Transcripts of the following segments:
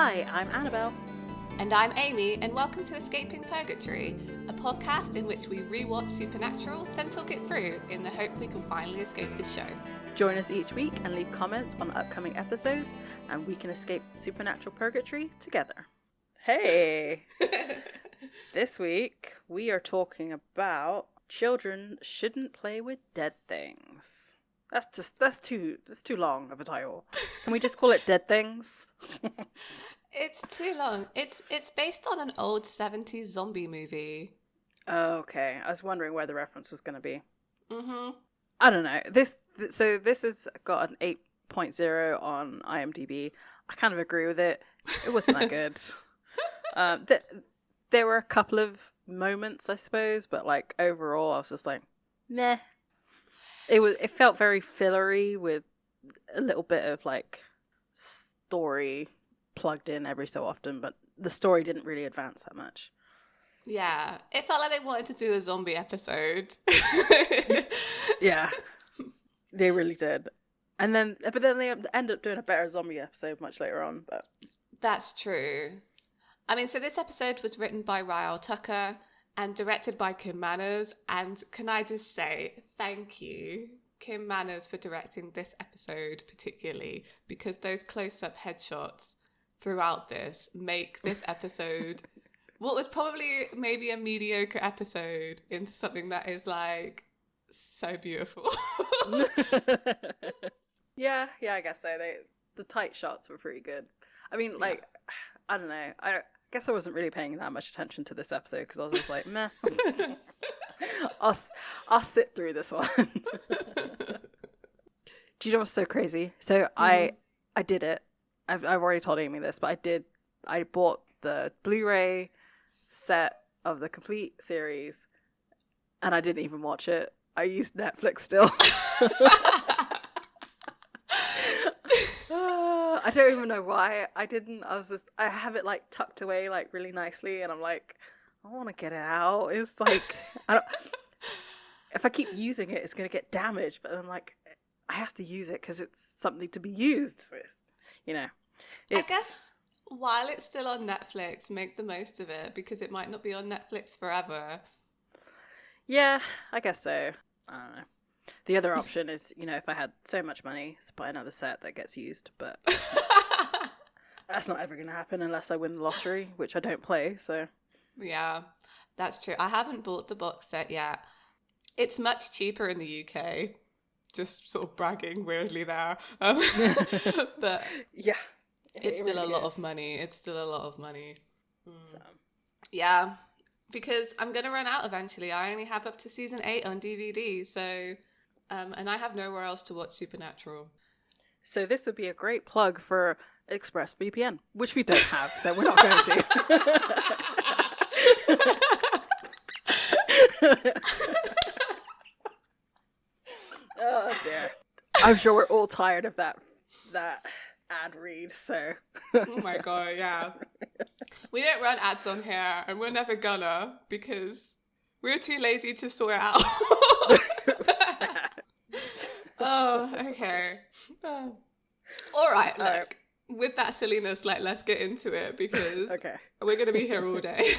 Hi, I'm Annabelle. And I'm Amy, and welcome to Escaping Purgatory, a podcast in which we rewatch Supernatural, then talk it through in the hope we can finally escape the show. Join us each week and leave comments on upcoming episodes, and we can escape Supernatural Purgatory together. Hey! This week, we are talking about children shouldn't play with dead things. That's too long of a title. Can we just call it Dead Things? It's too long. It's based on an old 70s zombie movie. Okay, I was wondering where the reference was going to be. Mm-hmm. I don't know. This has got an 8.0 on IMDb. I kind of agree with it. It wasn't that good. There were a couple of moments, I suppose, but like overall, I was just like, meh. It felt very fillery with a little bit of like story plugged in every so often, but the story didn't really advance that much. Yeah, it felt like they wanted to do a zombie episode. Yeah, they really did. But then they end up doing a better zombie episode much later on. But that's true. I mean, so this episode was written by Ryle Tucker and directed by Kim Manners. And can I just say thank you, Kim Manners, for directing this episode particularly, because those close-up headshots throughout this make this episode what was probably maybe a mediocre episode into something that is like so beautiful. Yeah, I guess so. The tight shots were pretty good. I mean, like, yeah. I don't know. I guess I wasn't really paying that much attention to this episode because I was just like, meh. I'll sit through this one. Do you know what's so crazy? So I did it. I've already told Amy this, but I bought the Blu-ray set of the complete series, and I didn't even watch it. I used Netflix still. I don't even know why I didn't. I have it like tucked away like really nicely, and I'm like, I want to get it out. It's like, if I keep using it, it's going to get damaged, but I'm like, I have to use it because it's something to be used. So I guess while it's still on Netflix, make the most of it because it might not be on Netflix forever. Yeah, I guess so. I don't know. The other option is, if I had so much money, to buy another set that gets used, but that's not ever going to happen unless I win the lottery, which I don't play, so. Yeah, that's true. I haven't bought the box set yet. It's much cheaper in the UK. Just sort of bragging weirdly there. But yeah, it's still really a lot is. of money. It's still a lot of money. So. Yeah, because I'm going to run out eventually. I only have up to season 8 on DVD, so... and I have nowhere else to watch Supernatural. So this would be a great plug for ExpressVPN, which we don't have, so we're not going to. Oh dear. I'm sure we're all tired of that ad read, so. Oh my god, yeah. We don't run ads on here, and we're never gonna, because we're too lazy to sort it out. Oh, okay. Oh. All right, look. With that silliness, let's get into it because we're going to be here all day.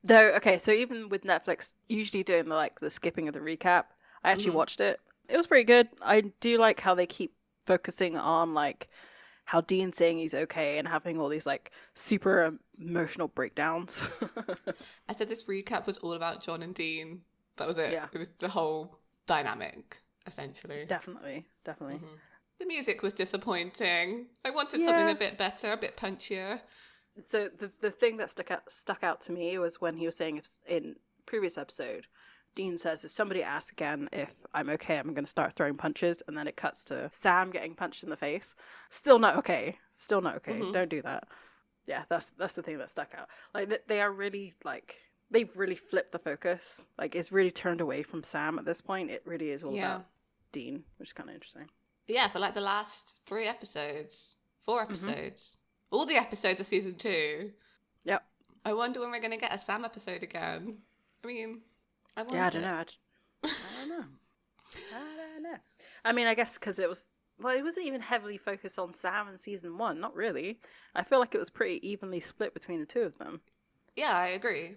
Though, okay, so even with Netflix usually doing the skipping of the recap, I actually watched it. It was pretty good. I do like how they keep focusing on how Dean's saying he's okay and having all these super emotional breakdowns. I said this recap was all about John and Dean. That was it. Yeah. It was the whole dynamic. Essentially. Definitely. Mm-hmm. The music was disappointing. I wanted something a bit better, a bit punchier. So the thing that stuck out to me was when he was saying in previous episode, Dean says, if somebody asks again if I'm okay, I'm going to start throwing punches, and then it cuts to Sam getting punched in the face. Still not okay. Mm-hmm. Don't do that. Yeah, that's the thing that stuck out. They are really they've really flipped the focus. It's really turned away from Sam at this point. It really is all about Dean, which is kind of interesting. Yeah, for the last 4 episodes, all the episodes of season 2. Yep. I wonder when we're going to get a Sam episode again. I mean, I don't know. I don't know. I mean, I guess because it was Well, it wasn't even heavily focused on Sam in season 1. Not really. I feel like it was pretty evenly split between the two of them. Yeah, I agree.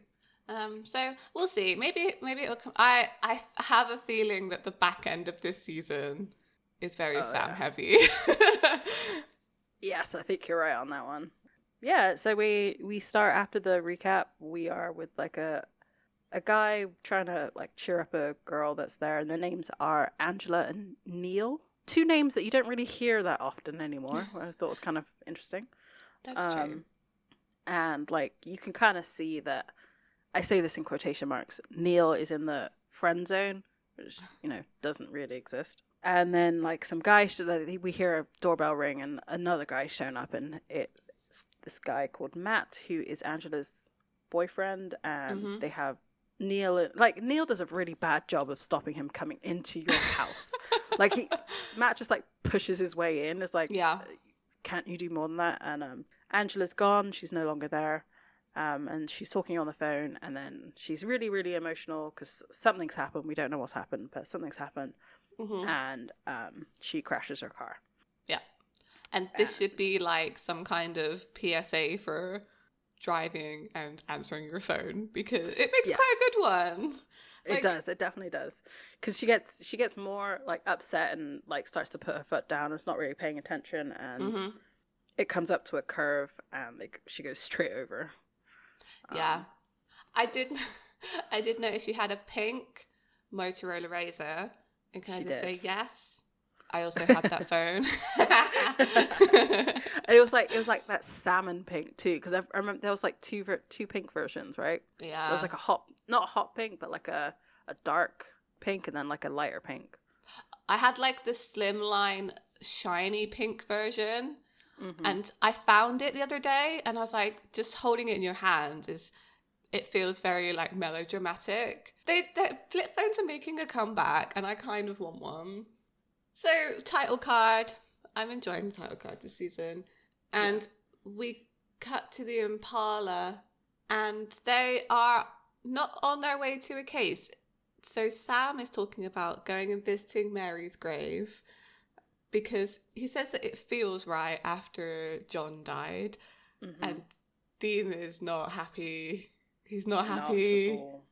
So we'll see. Maybe it'll come. I have a feeling that the back end of this season is very Sam heavy. Yes, I think you're right on that one. Yeah, so we start after the recap. We are with like a guy trying to like cheer up a girl that's there, and the names are Angela and Neil. Two names that you don't really hear that often anymore. I thought was kind of interesting. That's true. And like you can kind of see that. I say this in quotation marks. Neil is in the friend zone, which doesn't really exist. And then like some guy, we hear a doorbell ring, and another guy's shown up, and it's this guy called Matt, who is Angela's boyfriend, and they have Neil. Like Neil does a really bad job of stopping him coming into your house. Like Matt just like pushes his way in. It's like, yeah, can't you do more than that? And Angela's gone. She's no longer there. And she's talking on the phone, and then she's really, really emotional because something's happened. We don't know what's happened, but something's happened. And she crashes her car. Yeah. And this should be like some kind of PSA for driving and answering your phone, because it makes quite a good one. It does. It definitely does. Because she gets more like upset and like starts to put her foot down. It's not really paying attention, and it comes up to a curve, and she goes straight over. Yeah, I did notice she had a pink Motorola Razr, and can I just say yes? I also had that phone. It was like that salmon pink too, because I remember there was like two pink versions, right? Yeah, it was like not a hot pink, but like a dark pink, and then like a lighter pink. I had like the slimline shiny pink version. And I found it the other day, and I was like, just holding it in your hand it feels very like melodramatic. They flip phones are making a comeback, and I kind of want one. So title card, I'm enjoying the title card this season, and we cut to the Impala, and they are not on their way to a case. So Sam is talking about going and visiting Mary's grave, because he says that it feels right after John died, and Dean is not happy. He's not happy. Not at all.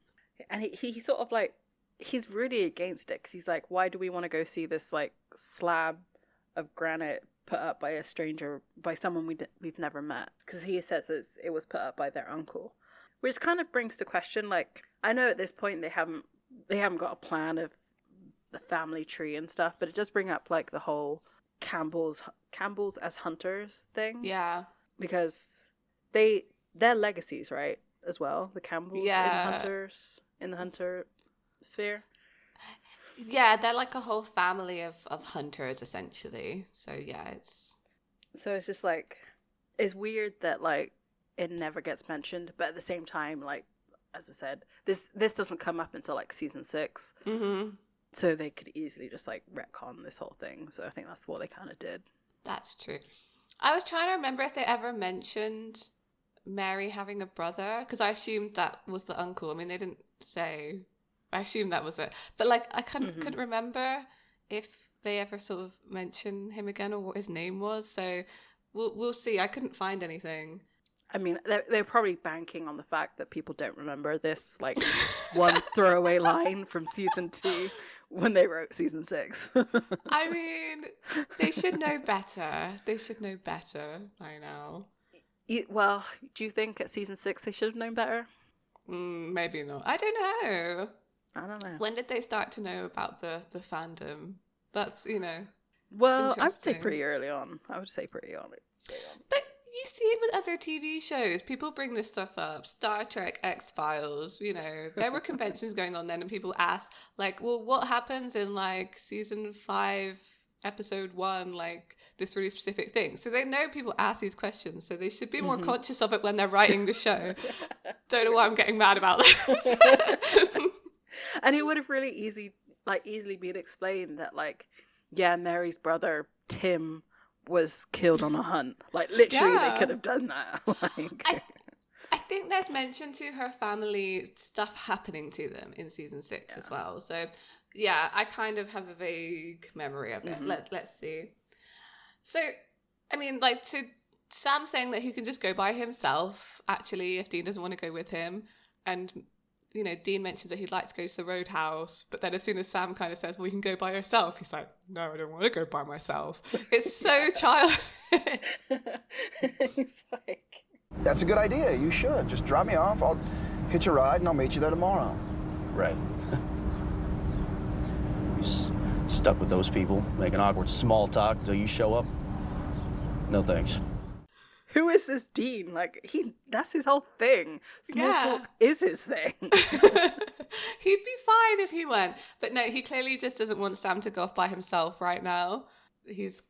And he sort of like, he's really against it, because he's like, why do we want to go see this like slab of granite put up by a stranger, by someone we've never met? Because he says it was put up by their uncle, which kind of brings to question, like, I know at this point they haven't got a plan of the family tree and stuff, but it does bring up like the whole Campbell's as hunters thing. Yeah, because their legacies, right, as well, the Campbells in the hunter sphere. Yeah, they're like a whole family of hunters essentially. So yeah, it's just like, it's weird that like it never gets mentioned, but at the same time, like as I said, this doesn't come up until like season 6. So they could easily just like retcon this whole thing. So I think that's what they kind of did. That's true. I was trying to remember if they ever mentioned Mary having a brother, because I assumed that was the uncle. I mean, they didn't say. I assumed that was it. But like, I couldn't remember if they ever sort of mentioned him again or what his name was. So we'll see. I couldn't find anything. I mean, they're probably banking on the fact that people don't remember this like one throwaway line from season 2 when they wrote season 6. I mean, they should know better. They should know better by now. Well, do you think at season 6 they should have known better? Maybe not. I don't know. I don't know. When did they start to know about the fandom? That's, Well, I would say pretty early on. But you see it with other TV shows. People bring this stuff up. Star Trek, X-Files, there were conventions going on then, and people ask, like, well, what happens in, like, season 5, episode 1, like, this really specific thing? So they know people ask these questions, so they should be more conscious of it when they're writing the show. Don't know why I'm getting mad about this. And it would have really easily been explained that, like, yeah, Mary's brother, Tim, was killed on a hunt. Like, literally, they could have done that. I think there's mention to her family stuff happening to them in season 6 as well. So Yeah, I kind of have a vague memory of it. Let's see. So, I mean, like, to Sam saying that he can just go by himself, actually, if Dean doesn't want to go with him. And, you know, Dean mentions that he'd like to go to the Roadhouse. But then as soon as Sam kind of says, well, you can go by yourself, he's like, no, I don't want to go by myself. It's so childish. He's like... That's a good idea. You should. Just drop me off. I'll hitch a ride and I'll meet you there tomorrow. Right. Stuck with those people, making awkward small talk until you show up. No thanks. Who is this Dean? Like, that's his whole thing. Small talk is his thing. He'd be fine if he went. But no, he clearly just doesn't want Sam to go off by himself right now. He's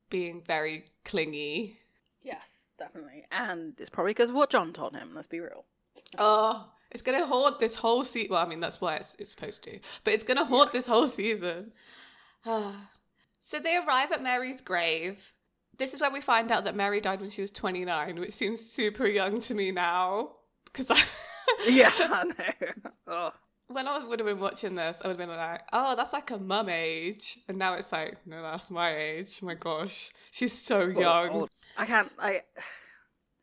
being very clingy. Yes, definitely. And it's probably because of what John told him, let's be real. Oh, it's going to haunt this whole season. Well, I mean, that's what it's supposed to. But it's going to haunt this whole season. So they arrive at Mary's grave. This is where we find out that Mary died when she was 29, which seems super young to me now. Because Yeah, I know. Oh. When I would have been watching this, I would have been like, oh, that's like a mum age. And now it's like, no, that's my age. Oh my gosh, she's so young.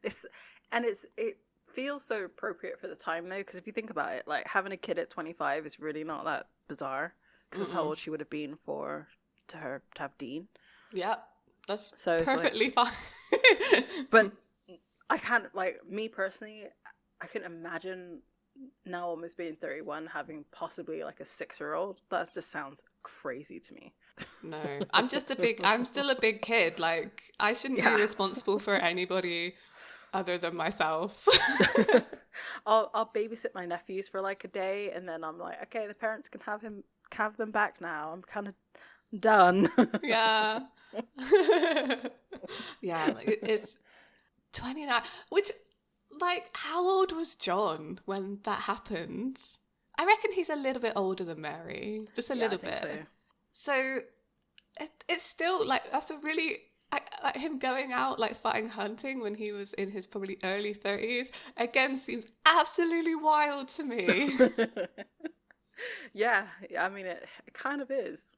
It feels so appropriate for the time though, because if you think about it, like having a kid at 25 is really not that bizarre, because that's how old she would have been to have Dean. Yep, that's so perfectly fine. But I can't, like, me personally, I couldn't imagine now almost being 31 having possibly like a 6-year-old. That just sounds crazy to me. No, I'm still a big kid. Like, I shouldn't be responsible for anybody other than myself. I'll babysit my nephews for like a day, and then I'm like, okay, the parents can have them back now. I'm kind of done. Yeah. Yeah, it's 29, which, like, how old was John when that happened? I reckon he's a little bit older than Mary, just a little bit. So it's still, like, that's a really, like, him going out, like, starting hunting when he was in his probably early 30s, again, seems absolutely wild to me. Yeah, I mean, it kind of is.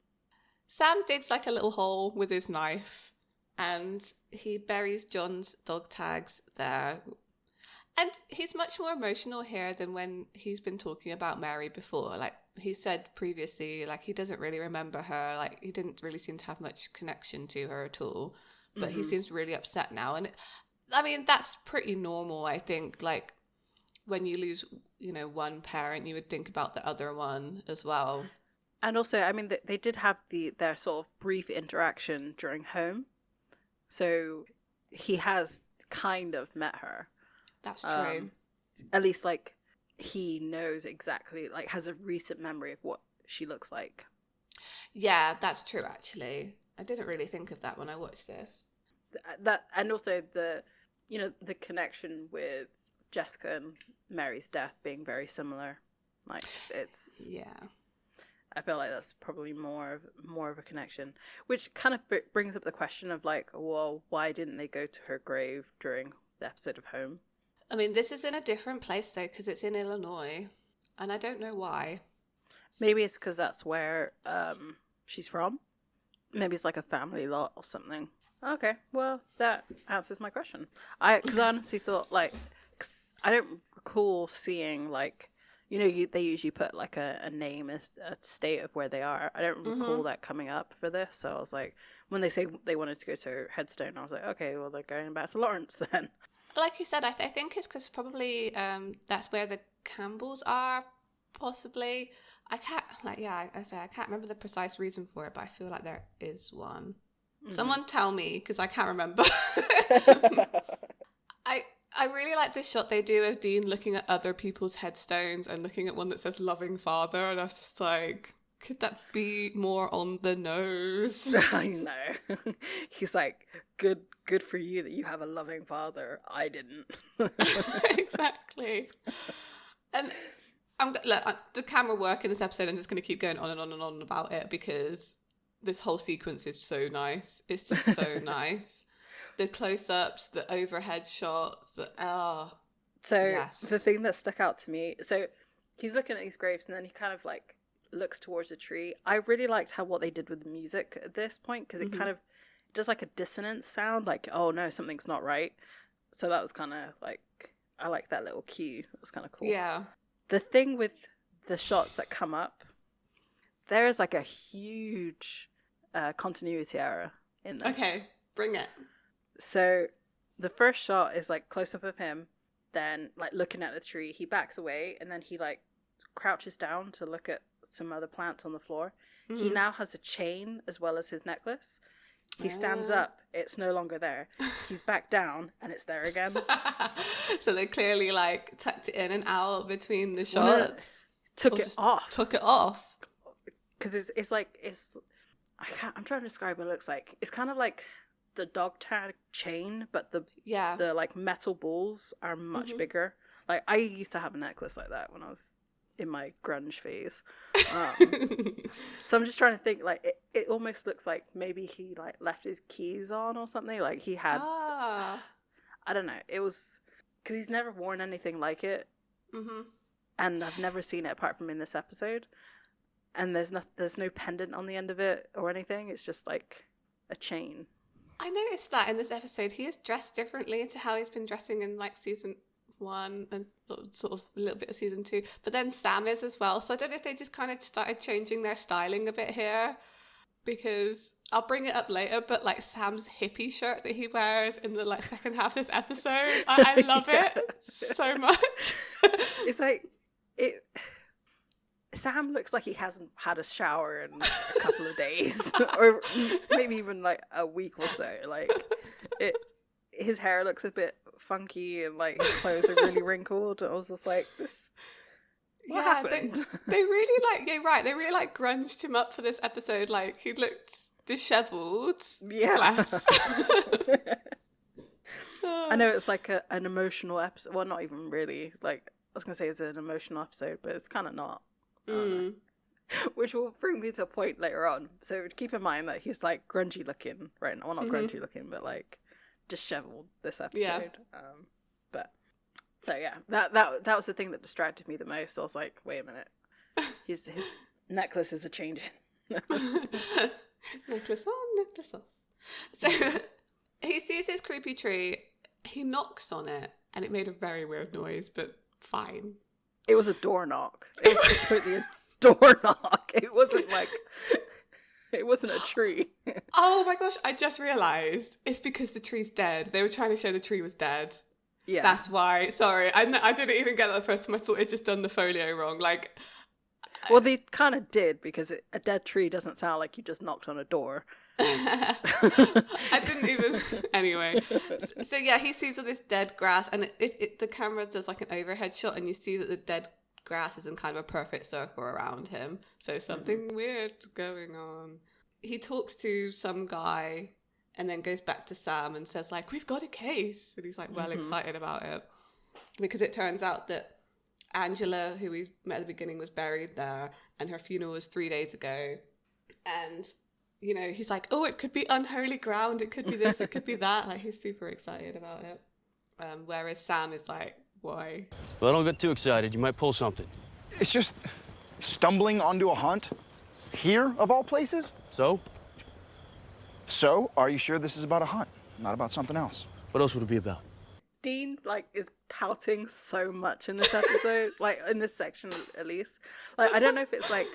Sam digs, like, a little hole with his knife, and he buries John's dog tags there. And he's much more emotional here than when he's been talking about Mary before. Like, he said previously, like, he doesn't really remember her. Like, he didn't really seem to have much connection to her at all. But he seems really upset now. And, I mean, that's pretty normal, I think. Like, when you lose, you know, one parent, you would think about the other one as well. And also, I mean, they did have their sort of brief interaction during Home. So he has kind of met her. That's true. At least, like, he knows exactly, like, has a recent memory of what she looks like. Yeah, that's true, actually. I didn't really think of that when I watched this. That, and also the connection with Jessica and Mary's death being very similar. Like, it's... Yeah. I feel like that's probably more of a connection, which kind of brings up the question of, like, well, why didn't they go to her grave during the episode of Home? I mean, this is in a different place, though, because it's in Illinois, and I don't know why. Maybe it's because that's where she's from. Maybe it's like a family lot or something. Okay, well, that answers my question. Because I honestly thought, like, 'cause I don't recall seeing, like, you know, they usually put, like, a name as a state of where they are. I don't recall that coming up for this, so I was like, when they say they wanted to go to her headstone, I was like, okay, well, they're going back to Lawrence then. Like you said, I think it's because probably that's where the Campbells are, possibly. I can't, like, yeah, I can't remember the precise reason for it, but I feel like there is one. Mm-hmm. Someone tell me, because I can't remember. I really like this shot they do of Dean looking at other people's headstones and looking at one that says loving father, and I was just like, could that be more on the nose? I know. He's like, good for you that you have a loving father. I didn't. Exactly. And the camera work in this episode, I'm just going to keep going on and on and on about it because this whole sequence is so nice. It's just so nice. The close-ups, the overhead shots, So yes. The thing that stuck out to me, so he's looking at these graves and then he kind of, like, looks towards the tree. I really liked what they did with the music at this point, because it kind of does like a dissonance sound, like, oh no, something's not right. So that was kind of like, I like that little cue. It was kind of cool. Yeah. The thing with the shots that come up, there is like a huge continuity error in this. Okay, bring it. So the first shot is like close up of him, then like looking at the tree. He backs away, and then he like crouches down to look at some other plants on the floor. He now has a chain as well as his necklace. He stands up, it's no longer there. He's back down, and it's there again. So they clearly like tucked it in and out between the shots. Took it off. Took it off. Because it's like, I'm trying to describe what it looks like. It's kind of like the dog tag chain, but the like metal balls are much bigger. Like, I used to have a necklace like that when I was in my grunge phase. So I'm just trying to think, like, it almost looks like maybe he like left his keys on or something. Like he had, I don't know. It was because he's never worn anything like it, and I've never seen it apart from in this episode. And there's no pendant on the end of it or anything. It's just like a chain. I noticed that in this episode, he is dressed differently to how he's been dressing in like season 1 and sort of a little bit of season 2. But then Sam is as well. So I don't know if they just kind of started changing their styling a bit here, because I'll bring it up later. But like Sam's hippie shirt that he wears in the like second half of this episode, I love it so much. It's like it. Sam looks like he hasn't had a shower in a couple of days, or maybe even like a week or so. Like his hair looks a bit funky, and like his clothes are really wrinkled. I was just like, what happened? They really like, yeah, right. They really like grunged him up for this episode. Like he looked disheveled. Yeah. Oh. I know it's like an emotional episode. Well, not even really. Like I was gonna say it's an emotional episode, but it's kind of not. Which will bring me to a point later on. So keep in mind that he's like grungy looking right now. Well, not grungy looking, but like disheveled this episode. Yeah. But so yeah, that was the thing that distracted me the most. I was like, wait a minute, his necklace is a changing. Necklace on, necklace off. So he sees this creepy tree. He knocks on it, and it made a very weird noise, but fine. It was a door knock. It was completely a door knock. It wasn't a tree. Oh my gosh, I just realised it's because the tree's dead. They were trying to show the tree was dead. Yeah. That's why. Sorry, I didn't even get that the first time. I thought I'd just done the folio wrong. Like, well, they kind of did, because a dead tree doesn't sound like you just knocked on a door. I didn't even. Anyway, so yeah, he sees all this dead grass, and the camera does like an overhead shot, and you see that the dead grass is in kind of a perfect circle around him. So something weird going on. He talks to some guy, and then goes back to Sam and says like, "We've got a case," and he's like well excited about it, because it turns out that Angela, who we met at the beginning, was buried there, and her funeral was 3 days ago, and. You know, he's like, oh, it could be unholy ground. It could be this. It could be that. Like, he's super excited about it. Whereas Sam is like, why? Well, don't get too excited. You might pull something. It's just stumbling onto a hunt here, of all places. So? So, are you sure this is about a hunt, not about something else? What else would it be about? Dean, like, is pouting so much in this episode, like, in this section, at least. Like, I don't know if it's, like,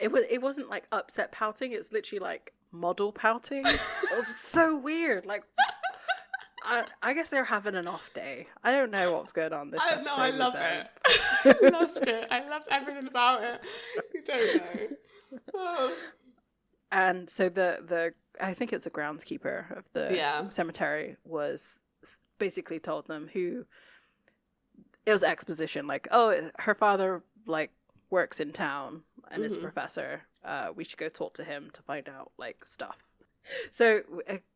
it wasn't, like, upset pouting. It's literally, like, model pouting. It was so weird. Like, I guess they're having an off day. I don't know what's going on this episode. I love it. I loved it. I loved everything about it. You don't know. Oh. And so the I think it was the groundskeeper of the cemetery was basically told them it was exposition, like, oh, her father, like, works in town and is a professor. We should go talk to him to find out, like, stuff. So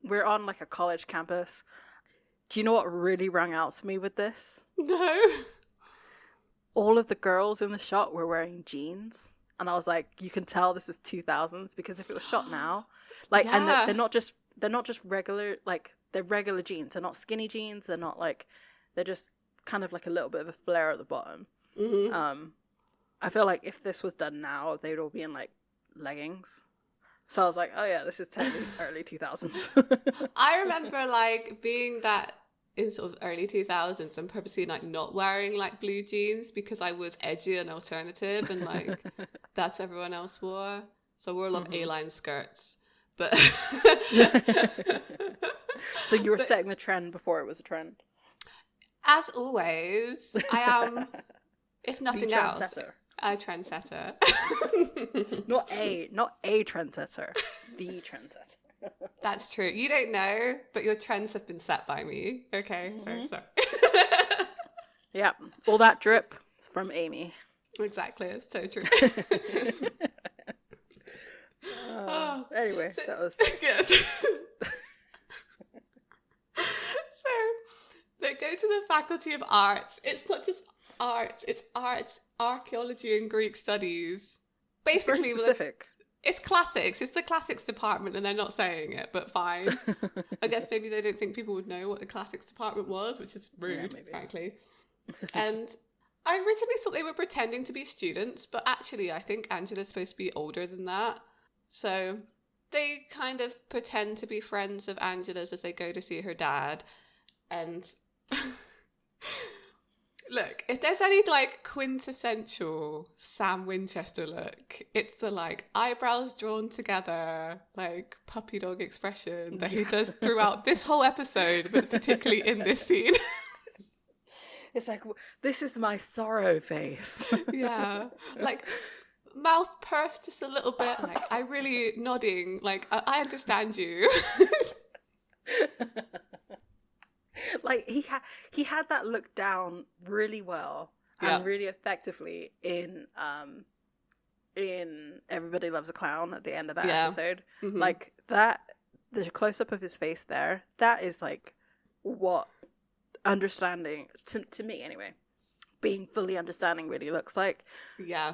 we're on, like, a college campus. Do you know what really rang out to me with this? No. All of the girls in the shot were wearing jeans, and I was like, you can tell this is 2000s, because if it was shot now, like, and they're not just regular, like, they're regular jeans. They're not skinny jeans. They're not, like, they're just kind of like a little bit of a flare at the bottom. I feel like if this was done now, they'd all be in like leggings. So I was like, oh yeah, this is totally early 2000s. I remember like being that in sort of early 2000s and purposely like not wearing like blue jeans because I was edgy and alternative and like that's what everyone else wore. So I wore a lot of A-line skirts. But so you were setting the trend before it was a trend. As always, I am, if nothing else, a trendsetter. not a trendsetter, the trendsetter. That's true. You don't know, but your trends have been set by me. Okay, so. Yeah, all that drip is from Amy. Exactly, it's so true. Anyway, so, that was... Yes. So, they go to the Faculty of Arts. It's not just arts, it's arts, archaeology and Greek studies. Basically, it's very specific. It's classics. It's the classics department and they're not saying it, but fine. I guess maybe they don't think people would know what the classics department was, which is rude, frankly. And I originally thought they were pretending to be students, but actually I think Angela's supposed to be older than that. So they kind of pretend to be friends of Angela's as they go to see her dad. And look, if there's any like quintessential Sam Winchester look, it's the like eyebrows drawn together, like puppy dog expression that he does throughout this whole episode, but particularly in this scene. It's like, this is my sorrow face. Yeah. Like mouth pursed just a little bit, like I really nodding, like I understand you. Like he had that look down really well and really effectively in Everybody Loves a Clown at the end of that episode. Like that, the close up of his face there, that is like what understanding to me anyway, being fully understanding really looks like. Yeah.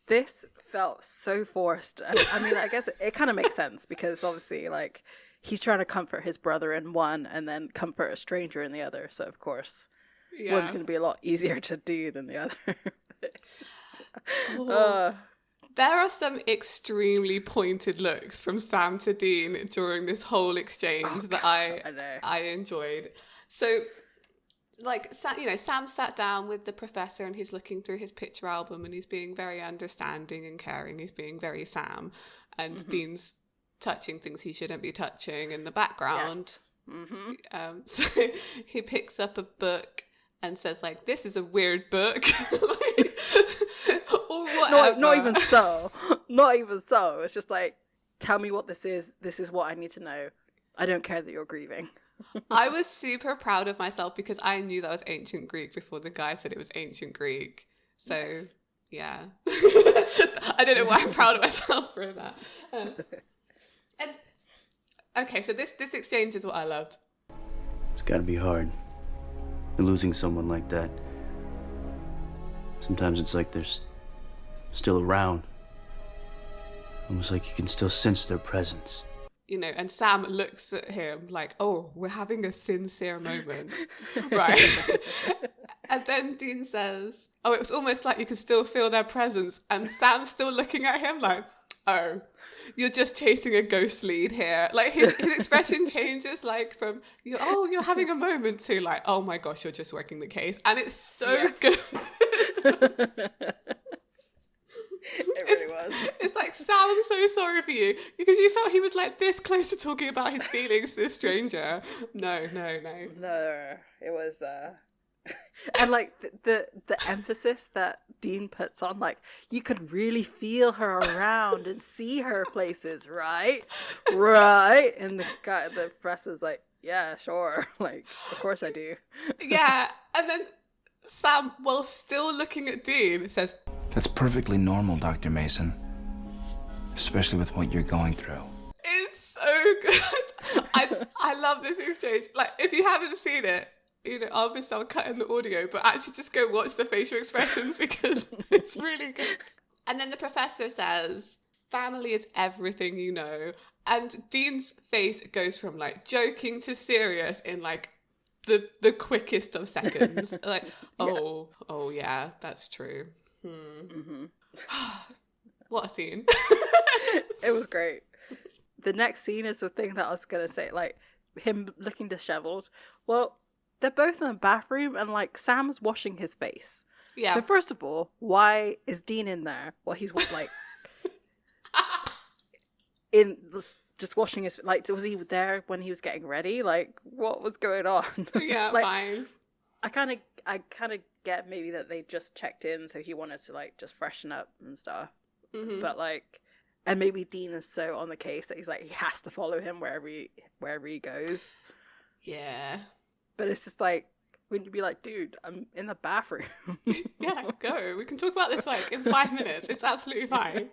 This felt so forced. And, I mean, I guess it kind of makes sense because obviously like he's trying to comfort his brother in one and then comfort a stranger in the other. So, of course, one's going to be a lot easier to do than the other. There are some extremely pointed looks from Sam to Dean during this whole exchange that I enjoyed. So, like, Sam sat down with the professor and he's looking through his picture album and he's being very understanding and caring. He's being very Sam. And Dean's touching things he shouldn't be touching in the background. Yes. So he picks up a book and says like, this is a weird book. Like, or whatever. Not even so. It's just like, tell me what this is what I need to know. I don't care that you're grieving. I was super proud of myself because I knew that was ancient Greek before the guy said it was ancient Greek. So yes. Yeah. I don't know why I'm proud of myself for that. And okay, so this exchange is what I loved. It's gotta be hard. Losing someone like that. Sometimes it's like they're still around. Almost like you can still sense their presence. You know, and Sam looks at him like, oh, we're having a sincere moment. Right. And then Dean says, oh, it was almost like you could still feel their presence. And Sam's still looking at him like, oh, you're just chasing a ghost lead here. Like his expression changes like from, you're having a moment to like, oh my gosh, you're just working the case. And it's so good. It really was. It's like, Sam, I'm so sorry for you because you felt he was like this close to talking about his feelings to this stranger. No. It was and like the emphasis that Dean puts on, like, you could really feel her around and see her places, right? And the press is like, yeah, sure, like, of course I do. Yeah. And then Sam, while still looking at Dean, says, that's perfectly normal, Dr. Mason. Especially with what you're going through. It's so good. I love this exchange. Like, if you haven't seen it, obviously I'll cut in the audio, but actually just go watch the facial expressions because it's really good. And then the professor says, family is everything you know. And Dean's face goes from like joking to serious in like the quickest of seconds. Like, oh yeah, that's true. What a scene. It was great. The next scene is the thing that I was gonna say, like him looking disheveled. Well, they're both in the bathroom and like Sam's washing his face. Yeah. So first of all, why is Dean in there while he's like just washing his, like, was he there when he was getting ready? Like, what was going on? Yeah, like, fine. I kind of get maybe that they just checked in, so he wanted to like just freshen up and stuff. But like, and maybe Dean is so on the case that he's like, he has to follow him wherever he goes. Yeah. But it's just like, wouldn't you be like, dude, I'm in the bathroom? Yeah, go. We can talk about this like in 5 minutes. It's absolutely fine.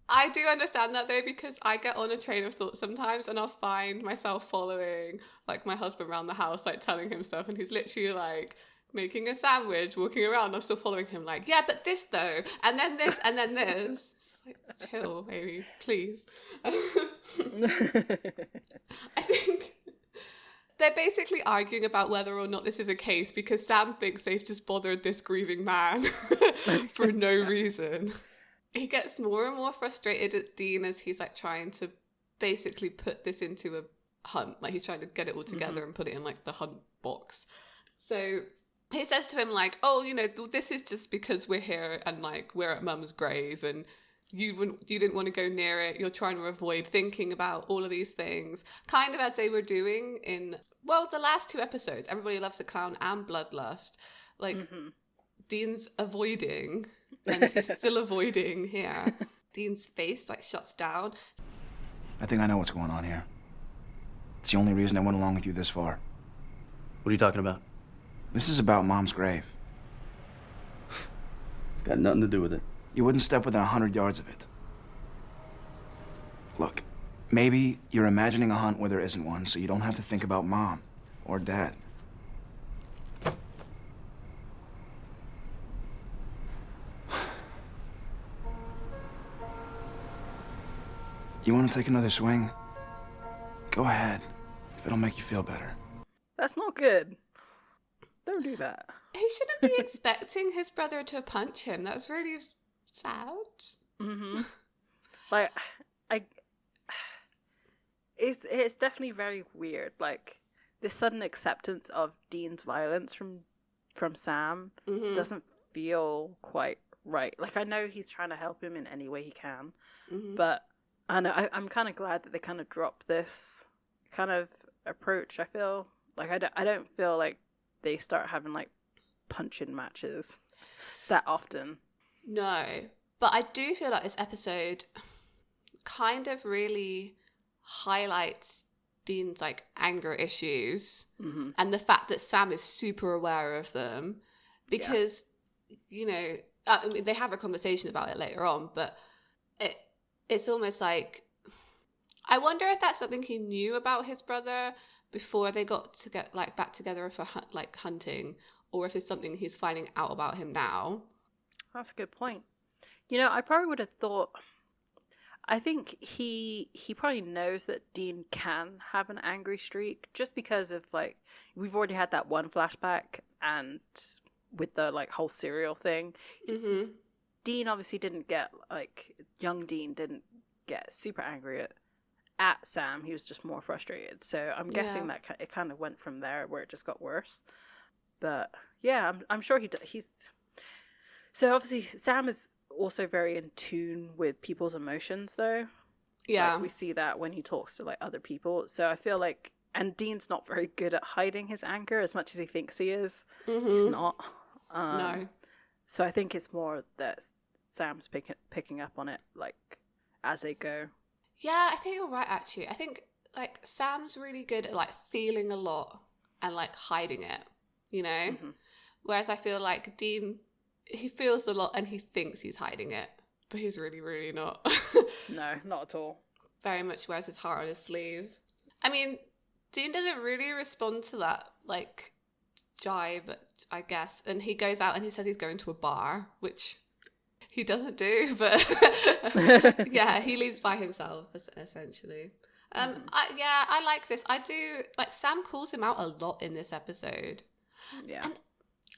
I do understand that though, because I get on a train of thought sometimes and I'll find myself following like my husband around the house, like telling him stuff, and he's literally like making a sandwich, walking around. I'm still following him like, yeah, but this though, and then this, and then this. It's like, chill, baby, please. I think they're basically arguing about whether or not this is a case because Sam thinks they've just bothered this grieving man for no reason. He gets more and more frustrated at Dean as he's like trying to basically put this into a hunt. Like he's trying to get it all together and put it in like the hunt box. So he says to him like, oh, you know, this is just because we're here and like we're at Mum's grave and you didn't want to go near it. You're trying to avoid thinking about all of these things. Kind of as they were doing in, well, the last 2 episodes, Everybody Loves the Clown and Bloodlust. Like Dean's avoiding and he's still avoiding here. Dean's face like shuts down. I think I know what's going on here. It's the only reason I went along with you this far. What are you talking about? This is about Mom's grave. It's got nothing to do with it. You wouldn't step within 100 yards of it. Look, maybe you're imagining a hunt where there isn't one, so you don't have to think about Mom or Dad. You want to take another swing? Go ahead, if it'll make you feel better. That's not good. Don't do that. He shouldn't be expecting his brother to punch him. That's really sad. Like, it's definitely very weird. Like, this sudden acceptance of Dean's violence from Sam doesn't feel quite right. Like, I know he's trying to help him in any way he can, but I know I'm kind of glad that they kind of dropped this kind of approach. I feel like I don't feel like they start having like punch-in matches that often. No, but I do feel like this episode kind of really highlights Dean's like anger issues and the fact that Sam is super aware of them because, you know, I mean, they have a conversation about it later on, but it's almost like, I wonder if that's something he knew about his brother before they got to get like back together for like hunting, or if it's something he's finding out about him now. That's a good point. You know, I probably would have thought, I think he probably knows that Dean can have an angry streak just because of like, we've already had that one flashback and with the like whole cereal thing. Dean obviously didn't get like, young Dean didn't get super angry at Sam. He was just more frustrated. So I'm guessing that it kind of went from there where it just got worse. But yeah, I'm sure he's. So obviously Sam is also very in tune with people's emotions though. Yeah. Like, we see that when he talks to like other people. So I feel like, and Dean's not very good at hiding his anger as much as he thinks he is. He's not. No. So I think it's more that Sam's picking up on it like as they go. Yeah, I think you're right actually. I think like Sam's really good at like feeling a lot and like hiding it, you know? Whereas I feel like Dean, he feels a lot and he thinks he's hiding it, but he's really, really not. No, not at all. Very much wears his heart on his sleeve. I mean, Dean doesn't really respond to that like jibe, I guess, and he goes out and he says he's going to a bar, which he doesn't do, but yeah, he leaves by himself essentially. I like this. I do like Sam calls him out a lot in this episode. Yeah, and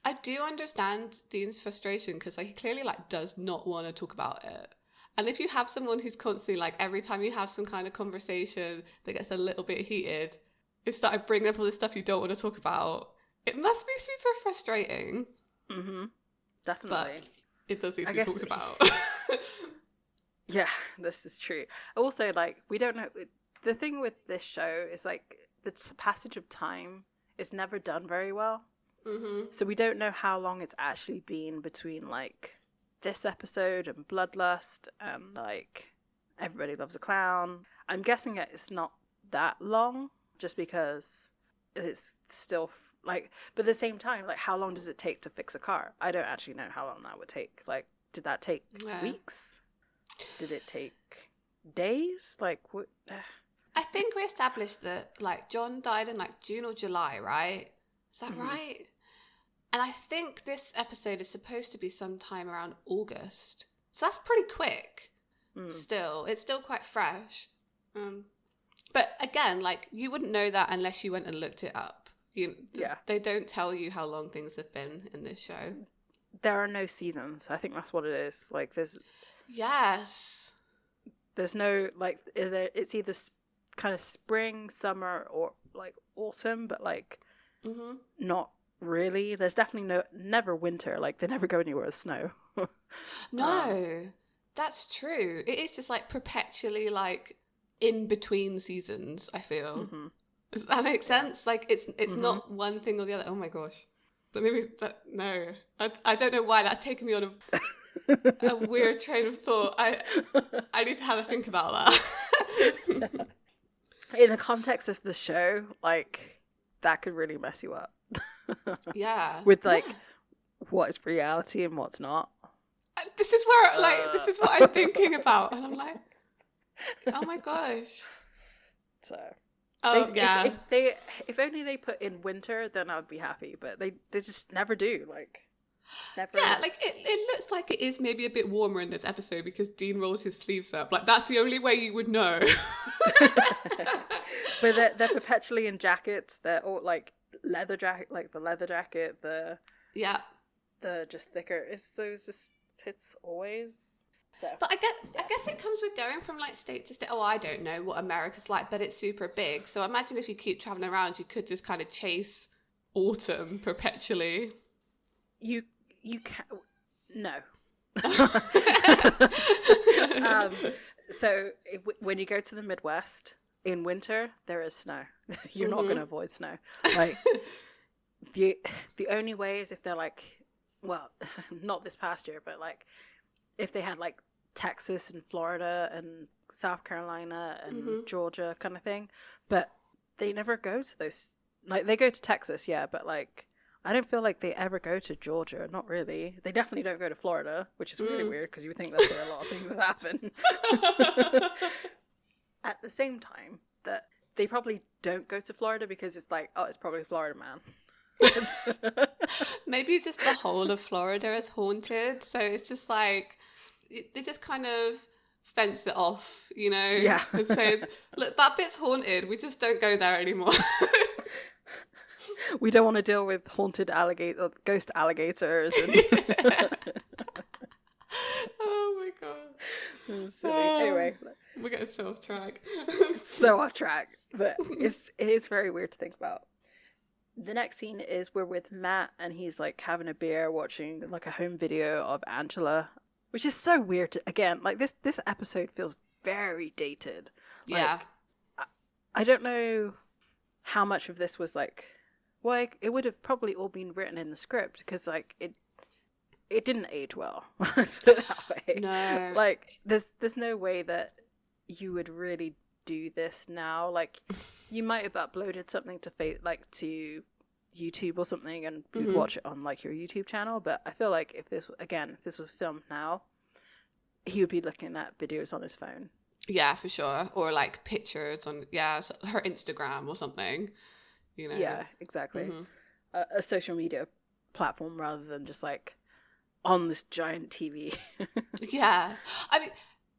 I do understand Dean's frustration because like, he clearly like does not want to talk about it. And if you have someone who's constantly like every time you have some kind of conversation that gets a little bit heated, it started bringing up all this stuff you don't want to talk about, it must be super frustrating. Mm-hmm. Definitely. But it does need to be talked about. Yeah, this is true. Also, like, we don't know. The thing with this show is like the passage of time is never done very well. Mm-hmm. So we don't know how long it's actually been between like this episode and Bloodlust and like Everybody Loves a Clown. I'm guessing it's not that long just because it's still like, but at the same time, like, how long does it take to fix a car? I don't actually know how long that would take. Like, did that take weeks? Did it take days? Like, what? I think we established that like John died in like June or July, right? Is that right? And I think this episode is supposed to be sometime around August. So that's pretty quick. Still. It's still quite fresh. But again, like, you wouldn't know that unless you went and looked it up. They don't tell you how long things have been in this show. There are no seasons. I think that's what it is. Like, there's no, like, it's either kind of spring, summer, or like autumn, but like not really. There's definitely never winter. Like, they never go anywhere with snow. No, that's true. It is just like perpetually like in between seasons, I feel. Does that make sense? Like, it's not one thing or the other. Oh my gosh. But maybe, no. I don't know why that's taken me on a weird train of thought. I need to have a think about that. In the context of the show, like, that could really mess you up. Yeah. With like what is reality and what's not. This is where like this is what I'm thinking about, and I'm like, oh my gosh. So yeah. If only they put in winter, then I would be happy. But they just never do. Like, never. Yeah, like it looks like it is maybe a bit warmer in this episode because Dean rolls his sleeves up. Like, that's the only way you would know. But they're perpetually in jackets. They're all like leather jacket, like the leather jacket. The just thicker. It's always. So. But I guess it comes with going from like state to state. Oh, I don't know what America's like, but it's super big. So imagine if you keep traveling around, you could just kind of chase autumn perpetually. You can no. So when you go to the Midwest in winter, there is snow. You're not going to avoid snow. Like the only way is if they're like, well, not this past year, but like if they had like Texas and Florida and South Carolina and Georgia kind of thing. But they never go to those. Like, they go to Texas, yeah, but like I don't feel like they ever go to Georgia. Not really. They definitely don't go to Florida, which is really weird because you would think that's where a lot of things have happened. At the same time, that they probably don't go to Florida because it's like, oh, it's probably Florida man. Maybe just the whole of Florida is haunted, so it's just like they just kind of fence it off, you know? Yeah. And say, look, that bit's haunted. We just don't go there anymore. We don't want to deal with haunted ghost alligators. And... Oh my god. Silly. Anyway, we're getting so off track. So off track, but it is very weird to think about. The next scene is we're with Matt and he's like having a beer watching like a home video of Angela, which is so weird. Again, like this episode feels very dated. Like, yeah. I don't know how much of this was like, well, it would have probably all been written in the script because like it didn't age well. Let's put it that way. No. Like there's no way that you would really do this now. Like, you might have uploaded something to YouTube or something and you'd watch it on like your YouTube channel, but I feel like if this was filmed now, he would be looking at videos on his phone. Yeah, for sure. Or like pictures on her Instagram or something, you know. Yeah, exactly. A social media platform rather than just like on this giant TV. Yeah. I mean,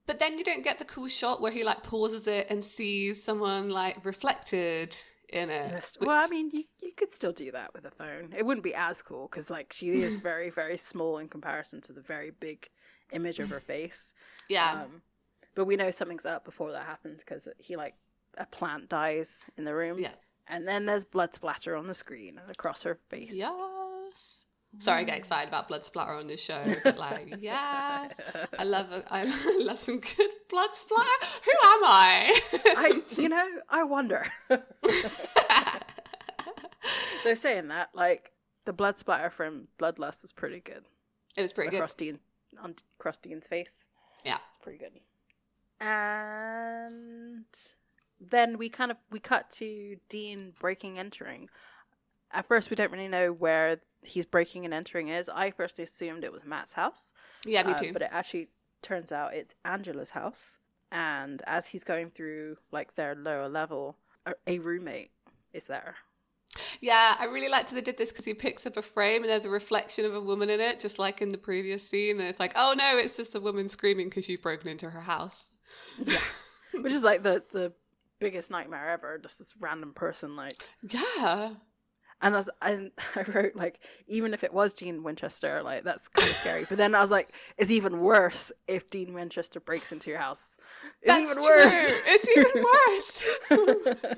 but then you don't get the cool shot where he like pauses it and sees someone like reflected in it. Well, I mean, you could still do that with a phone. It wouldn't be as cool because, like, she is very, very small in comparison to the very big image of her face. Yeah. But we know something's up before that happens because a plant dies in the room. Yeah. And then there's blood splatter on the screen and across her face. Yes. Sorry, I get excited about blood splatter on this show, but like, yes, I love some good blood splatter. Who am I? I wonder. They're saying that, like, the blood splatter from Bloodlust was pretty good. It was pretty good. Across Dean's face. Yeah. Pretty good. And then we cut to Dean entering. At first, we don't really know where he's breaking and entering is. I first assumed it was Matt's house. Yeah, me too. But it actually turns out it's Angela's house. And as he's going through, like, their lower level, a roommate is there. Yeah, I really liked that they did this because he picks up a frame and there's a reflection of a woman in it, just like in the previous scene. And it's like, oh no, it's just a woman screaming because you've broken into her house. Yeah. Which is like the biggest nightmare ever. Just this random person, like. Yeah. And I wrote, like, even if it was Dean Winchester, like, that's kind of scary. But then I was like, it's even worse if Dean Winchester breaks into your house. It's even worse. True. It's even worse.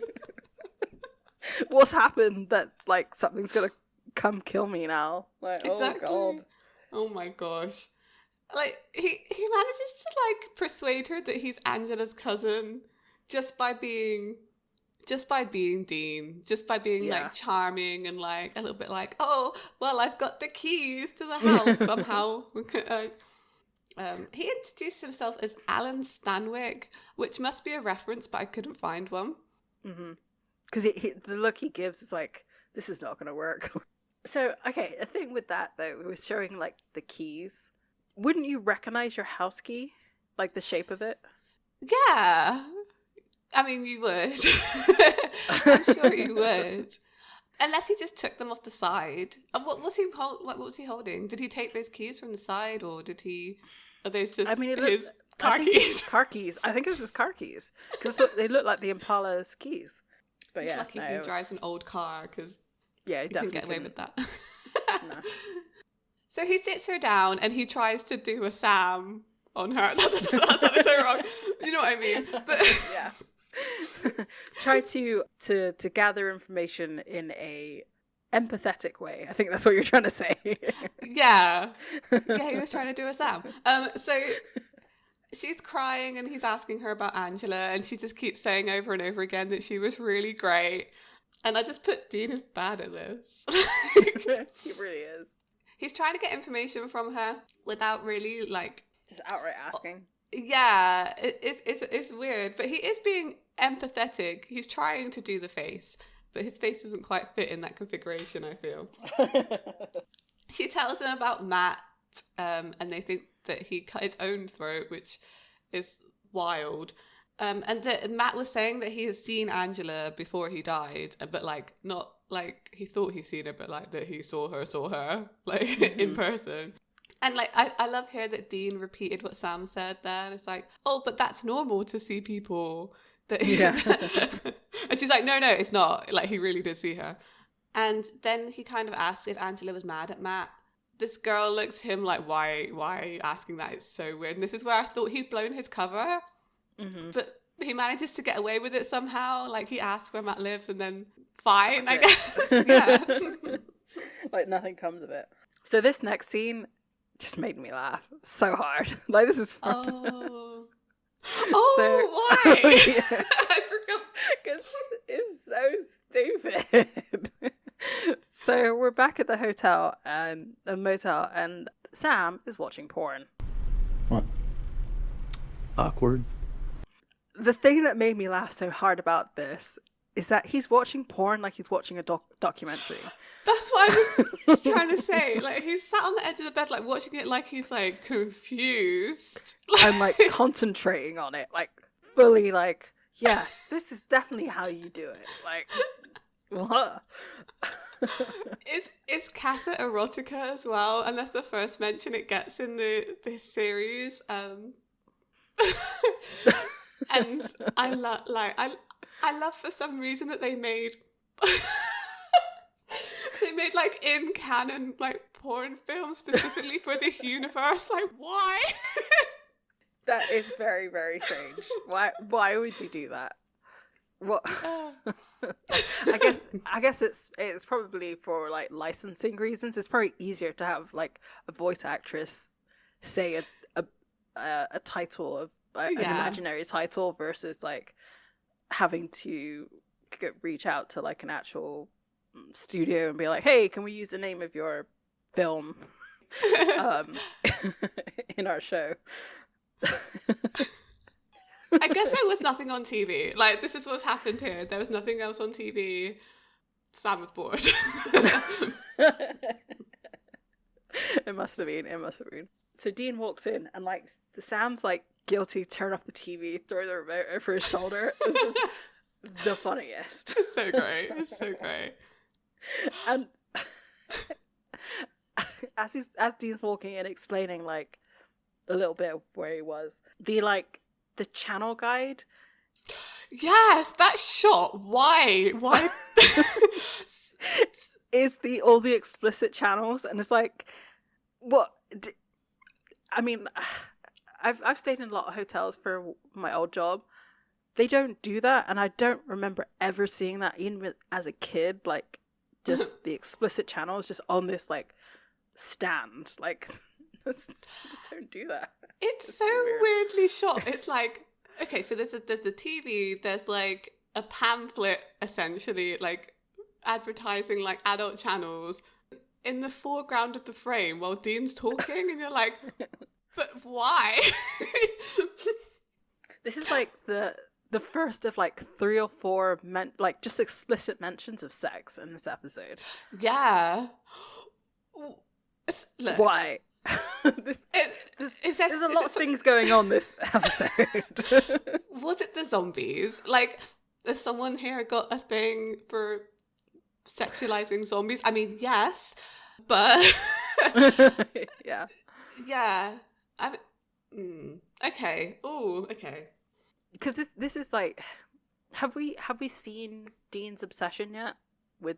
What's happened that, like, something's gonna come kill me now? Like, exactly. Oh god. Oh my gosh. Like, he manages to, like, persuade her that he's Angela's cousin just by being Dean, just by being like charming and like a little bit like, oh, well, I've got the keys to the house somehow. He introduced himself as Alan Stanwyck, which must be a reference, but I couldn't find one. Mm-hmm. Because the look he gives is like, this is not going to work. So, okay, the thing with that, though, was showing, like, the keys. Wouldn't you recognize your house key? Like, the shape of it? Yeah. I mean, you would. I'm sure you would. Unless he just took them off the side. What was he holding? Did he take those keys from the side, or did he? Are those just his car keys? Car keys. I think it was his car keys because they look like the Impala's keys. But yeah, lucky he drives an old car because he couldn't get away with that. No. So he sits her down and he tries to do a Sam on her. That sounded so wrong. You know what I mean? But yeah. Try to gather information in a empathetic way. I think that's what you're trying to say. Yeah, he was trying to do a Sam. So she's crying and he's asking her about Angela, and she just keeps saying over and over again that she was really great. And I just put, Dean is bad at this. He really is. He's trying to get information from her without really, like, just outright asking. Yeah, it's weird, but he is being empathetic. He's trying to do the face, but his face doesn't quite fit in that configuration, I feel. She tells him about Matt, and they think that he cut his own throat, which is wild. And that Matt was saying that he has seen Angela before he died, but like not like he thought he'd seen her, but like that he saw her like in person. And like I love here that Dean repeated what Sam said there, and it's like, oh, but that's normal to see people that and she's like, no, it's not. Like, he really did see her. And then he kind of asks if Angela was mad at Matt. This girl looks at him like, why are you asking that? It's so weird. And this is where I thought he'd blown his cover. Mm-hmm. But he manages to get away with it somehow. Like, he asks where Matt lives and then fine, I guess. Yeah. Like, nothing comes of it. So this next scene just made me laugh so hard. Like, this is fun. Why? Yeah. I forgot. Because it's so stupid. So we're back at the hotel and a motel, and Sam is watching porn. What? Awkward. The thing that made me laugh so hard about this is that he's watching porn like he's watching a documentary. That's what I was trying to say. Like, he's sat on the edge of the bed, like, watching it like he's, like, confused. And, like, concentrating on it. Like, fully, like, yes, this is definitely how you do it. Like, what? It's Casa Erotica as well, and that's the first mention it gets in this series. And I love for some reason that they made They made like in canon like porn films specifically for this universe. Like, why? That is very, very strange. Why would you do that? What? I guess it's probably for like licensing reasons. It's probably easier to have like a voice actress say a title of an imaginary title versus like having to reach out to like an actual studio and be like, hey, can we use the name of your film in our show? I guess there was nothing on TV. Like, this is what's happened here. There was nothing else on TV. Sam was bored. It must have been. So Dean walks in and like Sam's like guilty, turn off the TV, throw the remote over his shoulder. It's just the funniest. It's so great. It's so great. And as Dean's walking in, explaining like a little bit of where he was, the channel guide. Yes, that shot. Why? Is all the explicit channels, and it's like, what? I mean, I've stayed in a lot of hotels for my old job. They don't do that, and I don't remember ever seeing that even as a kid. Like, just the explicit channels just on this like stand. Like, just don't do that. It's so weirdly shot. It's like, okay, so there's the TV. There's like a pamphlet essentially, like advertising like adult channels in the foreground of the frame while Dean's talking, and you're like, but why? This is like the first of like 3 or 4 like just explicit mentions of sex in this episode. Yeah. Look, why? There's a lot of things going on this episode. Was it the zombies? Like, has someone here got a thing for sexualizing zombies? I mean, yes, but yeah. I mean, okay. Oh, okay. Because this is like, have we seen Dean's obsession yet? With,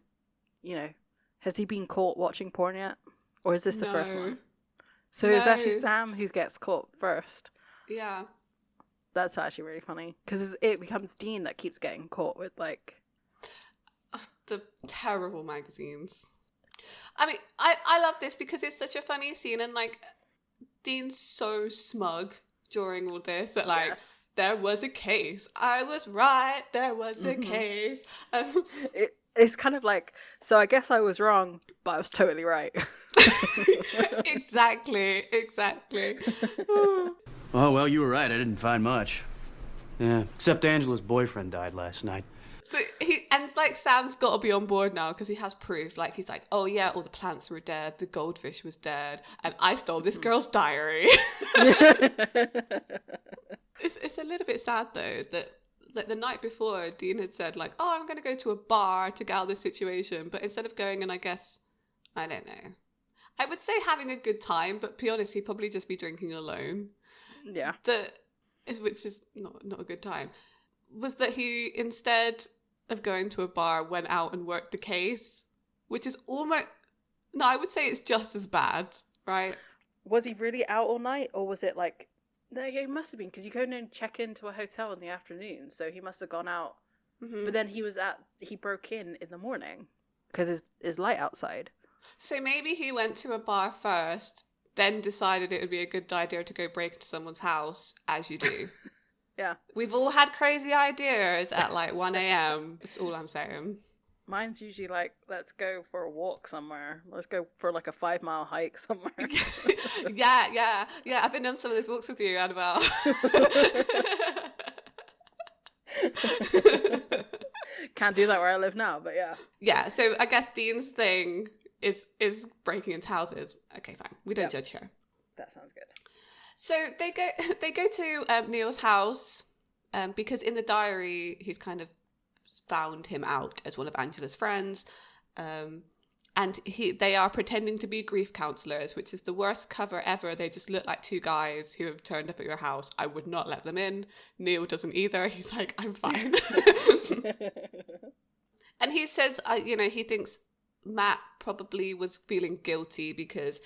has he been caught watching porn yet, or is this the first one? So it's actually Sam who gets caught first. Yeah. That's actually really funny because it becomes Dean that keeps getting caught with like the terrible magazines. I mean, I love this because it's such a funny scene, and like Dean's so smug during all this that like, yes, there was a case. I was right. There was a case. It's kind of like, so I guess I was wrong, but I was totally right. Exactly. Oh, well, you were right. I didn't find much. Yeah, except Angela's boyfriend died last night. But like Sam's got to be on board now because he has proof. Like, he's like, oh yeah, all the plants were dead, the goldfish was dead, and I stole this girl's diary. It's a little bit sad though that like the night before Dean had said like, oh, I'm going to go to a bar to get out of this situation, but instead of going and I guess, I don't know, I would say having a good time, but to be honest, he'd probably just be drinking alone. Yeah. Which is not a good time. Was that he, instead of going to a bar, went out and worked the case, which is almost, no, I would say it's just as bad, right? Was he really out all night, or was it like, no, yeah, he must have been, because you go in and check into a hotel in the afternoon, so he must have gone out. Mm-hmm. But then he broke in the morning because there's light outside. So maybe he went to a bar first, then decided it would be a good idea to go break into someone's house, as you do. Yeah. We've all had crazy ideas at like 1 a.m. That's all I'm saying. Mine's usually like, let's go for a walk somewhere. Let's go for like a 5-mile hike somewhere. Yeah. I've been on some of those walks with you, Annabelle. Can't do that where I live now, but yeah. Yeah, so I guess Dean's thing is breaking into houses. Okay, fine. We don't judge her. That sounds good. So they go to Neil's house because in the diary he's kind of found him out as one of Angela's friends, and they are pretending to be grief counselors, which is the worst cover ever. They just look like 2 guys who have turned up at your house. I would not let them in. Neil doesn't either. He's like, I'm fine. And he says, he thinks Matt probably was feeling guilty because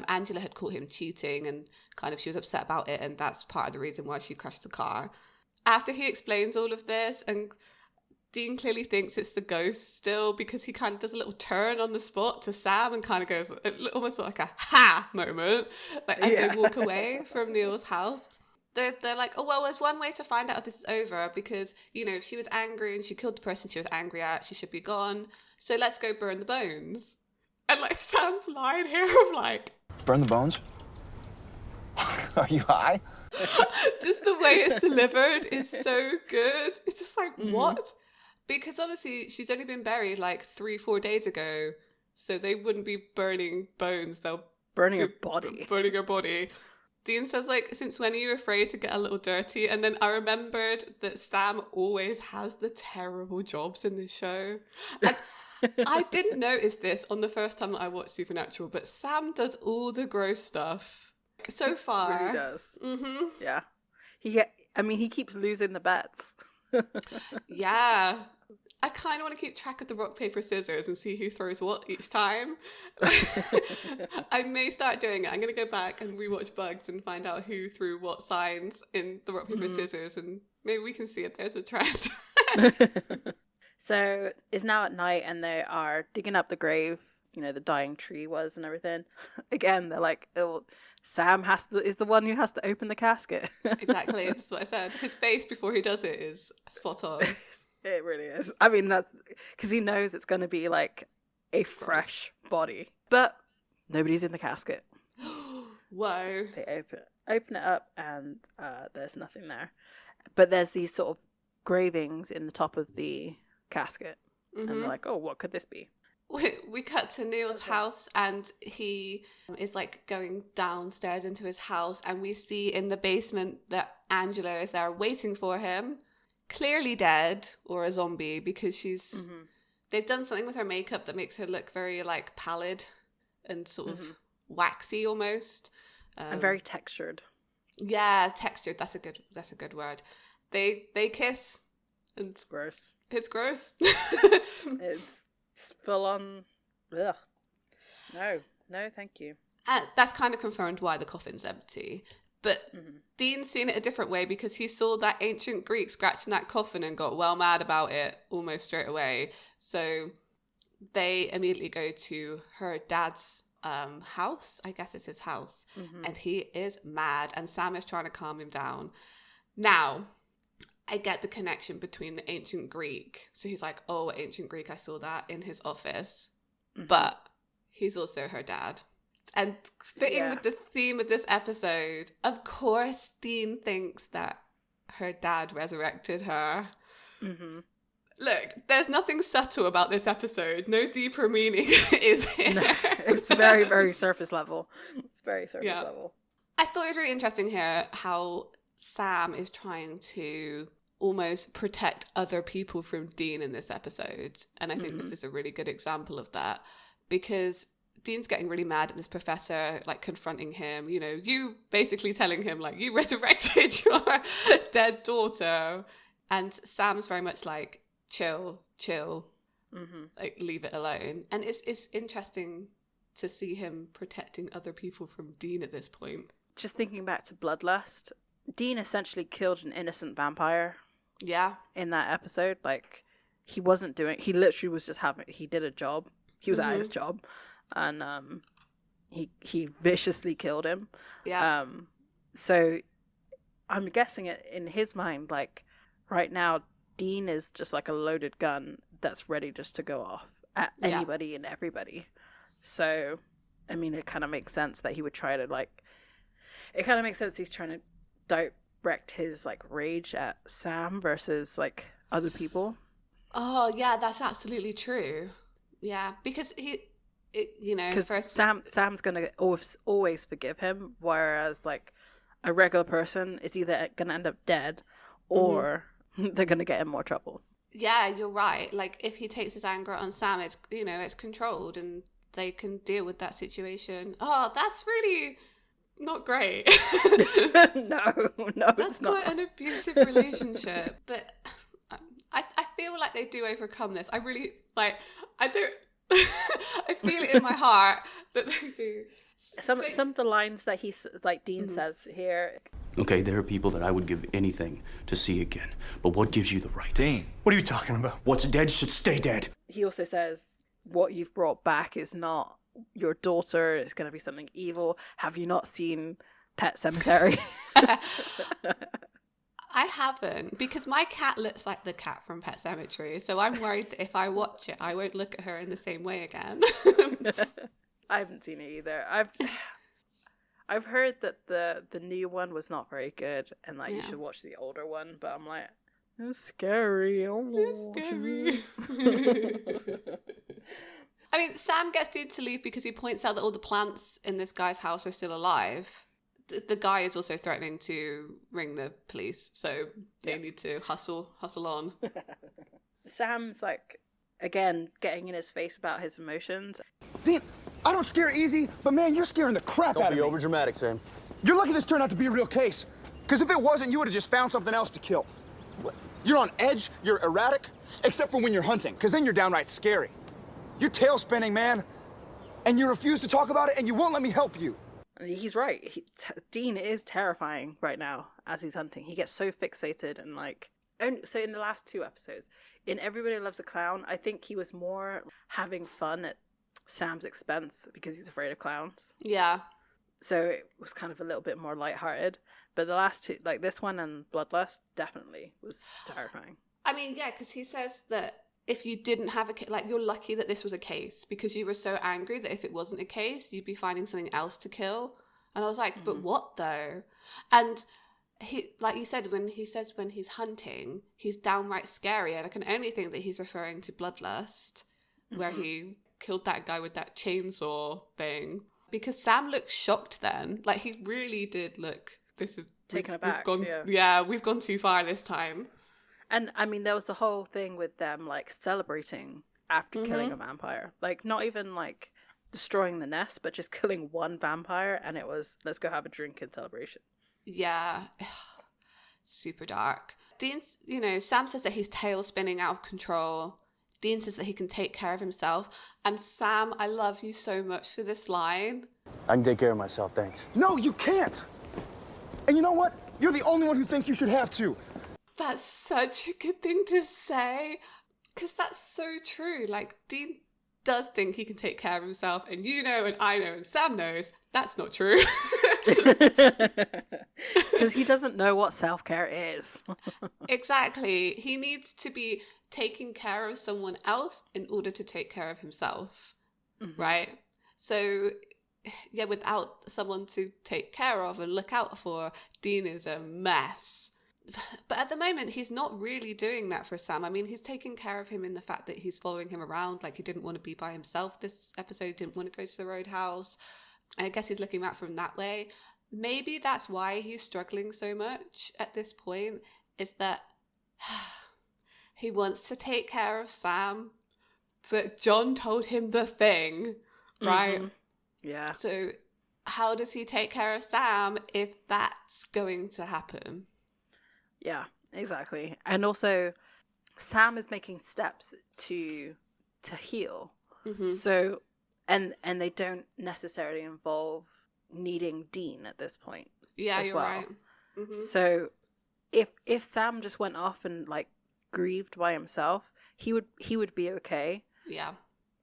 Angela had caught him cheating and kind of she was upset about it, and that's part of the reason why she crashed the car. After he explains all of this, and Dean clearly thinks it's the ghost still because he kind of does a little turn on the spot to Sam and kind of goes almost like a ha moment, like as they walk away from Neil's house. They're like, oh, well, there's one way to find out if this is over because, you know, if she was angry and she killed the person she was angry at, she should be gone. So let's go burn the bones. And like Sam's line here of like... Burn the bones? Are you high? Just the way it's delivered is so good. It's just like, what? Because obviously she's only been buried like 3-4 days ago. So they wouldn't be burning bones. They'll Burning her body. Burning her body. Dean says, like, since when are you afraid to get a little dirty? And then I remembered that Sam always has the terrible jobs in this show. And I didn't notice this on the first time that I watched Supernatural, but Sam does all the gross stuff. So far. He really does. Mm-hmm. Yeah. He keeps losing the bets. Yeah. I kind of want to keep track of the rock, paper, scissors and see who throws what each time. I may start doing it. I'm going to go back and rewatch Bugs and find out who threw what signs in the rock, paper, scissors, and maybe we can see if there's a trend. So it's now at night and they are digging up the grave, you know, the dying tree was and everything. Again, they're like, Sam is the one who has to open the casket. Exactly, that's what I said. His face before he does it is spot on. It really is. I mean, that's because he knows it's going to be like a fresh body, but nobody's in the casket. Whoa! They open it up, and there's nothing there. But there's these sort of gravings in the top of the casket, and they're like, "Oh, what could this be?" We cut to Neil's house, and he is like going downstairs into his house, and we see in the basement that Angela is there waiting for him. Clearly dead or a zombie because she's they've done something with her makeup that makes her look very like pallid and sort of waxy almost And very textured. Yeah, textured, that's a good word. They kiss and Gross. It's gross. It's full on. Ugh. No, thank you. That's kind of confirmed why the coffin's empty. But Dean's seen it a different way because he saw that ancient Greek scratching that coffin and got well mad about it almost straight away. So they immediately go to her dad's house. I guess it's his house. And he is mad. And Sam is trying to calm him down. Now, I get the connection between the ancient Greek. So he's like, oh, ancient Greek, I saw that in his office. But he's also her dad. And fitting with the theme of this episode, of course, Dean thinks that her dad resurrected her. Look, there's nothing subtle about this episode. No deeper meaning is here. No, it's very, very surface level. It's very surface level. I thought it was really interesting here how Sam is trying to almost protect other people from Dean in this episode. And I think this is a really good example of that because Dean's getting really mad at this professor, like confronting him, you know, you basically telling him like, you resurrected your dead daughter. And Sam's very much like, chill, like leave it alone. And it's interesting to see him protecting other people from Dean at this point. Just thinking back to Bloodlust, Dean essentially killed an innocent vampire. Yeah. In that episode, like he literally was just he did a job. He was at his job. And he viciously killed him. Yeah. So I'm guessing it in his mind, like right now, Dean is just like a loaded gun that's ready just to go off at anybody and everybody. So, I mean, it kind of makes sense that he would try to it kind of makes sense he's trying to direct his like rage at Sam versus like other people. Oh yeah, that's absolutely true. Yeah, because because Sam's gonna always forgive him, whereas like a regular person is either gonna end up dead or they're gonna get in more trouble. Yeah, you're right. Like if he takes his anger on Sam, it's controlled and they can deal with that situation. Oh, that's really not great. no, that's it's not. Quite an abusive relationship. But I feel like they do overcome this. I really I don't. I feel it in my heart that they do. Some of the lines that Dean says here. Okay, there are people that I would give anything to see again, but what gives you the right? Dean, what are you talking about? What's dead should stay dead. He also says, what you've brought back is not your daughter. It's going to be something evil. Have you not seen Pet Cemetery? I haven't, because my cat looks like the cat from Pet Sematary, so I'm worried that if I watch it, I won't look at her in the same way again. I haven't seen it either. I've heard that the new one was not very good, and you should watch the older one. But I'm like, it's scary. It's scary. I mean, Sam gets Dean to leave because he points out that all the plants in this guy's house are still alive. The guy is also threatening to ring the police, so they need to hustle on. Sam's again getting in his face about his emotions. Dean, I don't scare easy, but man, you're scaring the crap out of me. Don't be overdramatic, Sam. You're lucky this turned out to be a real case. Because if it wasn't, you would have just found something else to kill. What? You're on edge, you're erratic, except for when you're hunting, because then you're downright scary. You're tail spinning, man. And you refuse to talk about it, and you won't let me help you. He's right. Dean is terrifying right now as he's hunting. He gets so fixated and so in the last 2 episodes, in Everybody Loves a Clown, I think he was more having fun at Sam's expense because he's afraid of clowns. Yeah. So it was kind of a little bit more lighthearted. But the last 2, this one and Bloodlust, definitely was terrifying. I mean, yeah, because he says that if you didn't have a case, you're lucky that this was a case because you were so angry that if it wasn't a case, you'd be finding something else to kill. And I was like, but what though? And he, like you said, when he says when he's hunting, he's downright scary. And I can only think that he's referring to Bloodlust, where he killed that guy with that chainsaw thing. Because Sam looked shocked then. He really did look, this is... Taken aback, we've gone too far this time. And, I mean, there was a whole thing with them, celebrating after killing a vampire. Not even, destroying the nest, but just killing one vampire, and it was, let's go have a drink in celebration. Yeah. Super dark. Dean's, Sam says that he's tail spinning out of control. Dean says that he can take care of himself. And Sam, I love you so much for this line. I can take care of myself, thanks. No, you can't. And you know what? You're the only one who thinks you should have to. That's such a good thing to say, because that's so true. Dean does think he can take care of himself, and you know, and I know, and Sam knows that's not true. Because he doesn't know what self-care is. Exactly. He needs to be taking care of someone else in order to take care of himself, right? So, yeah, without someone to take care of and look out for, Dean is a mess. But at the moment, he's not really doing that for Sam. I mean, he's taking care of him in the fact that he's following him around. He didn't want to be by himself this episode. He didn't want to go to the roadhouse. And I guess he's looking at from that way. Maybe that's why he's struggling so much at this point, is that he wants to take care of Sam, but John told him the thing, right? Yeah. So how does he take care of Sam if that's going to happen? Yeah, exactly. And also, Sam is making steps to heal. So, and they don't necessarily involve needing Dean at this point. Yeah, you're right. So, if Sam just went off and grieved by himself, he would be okay. Yeah.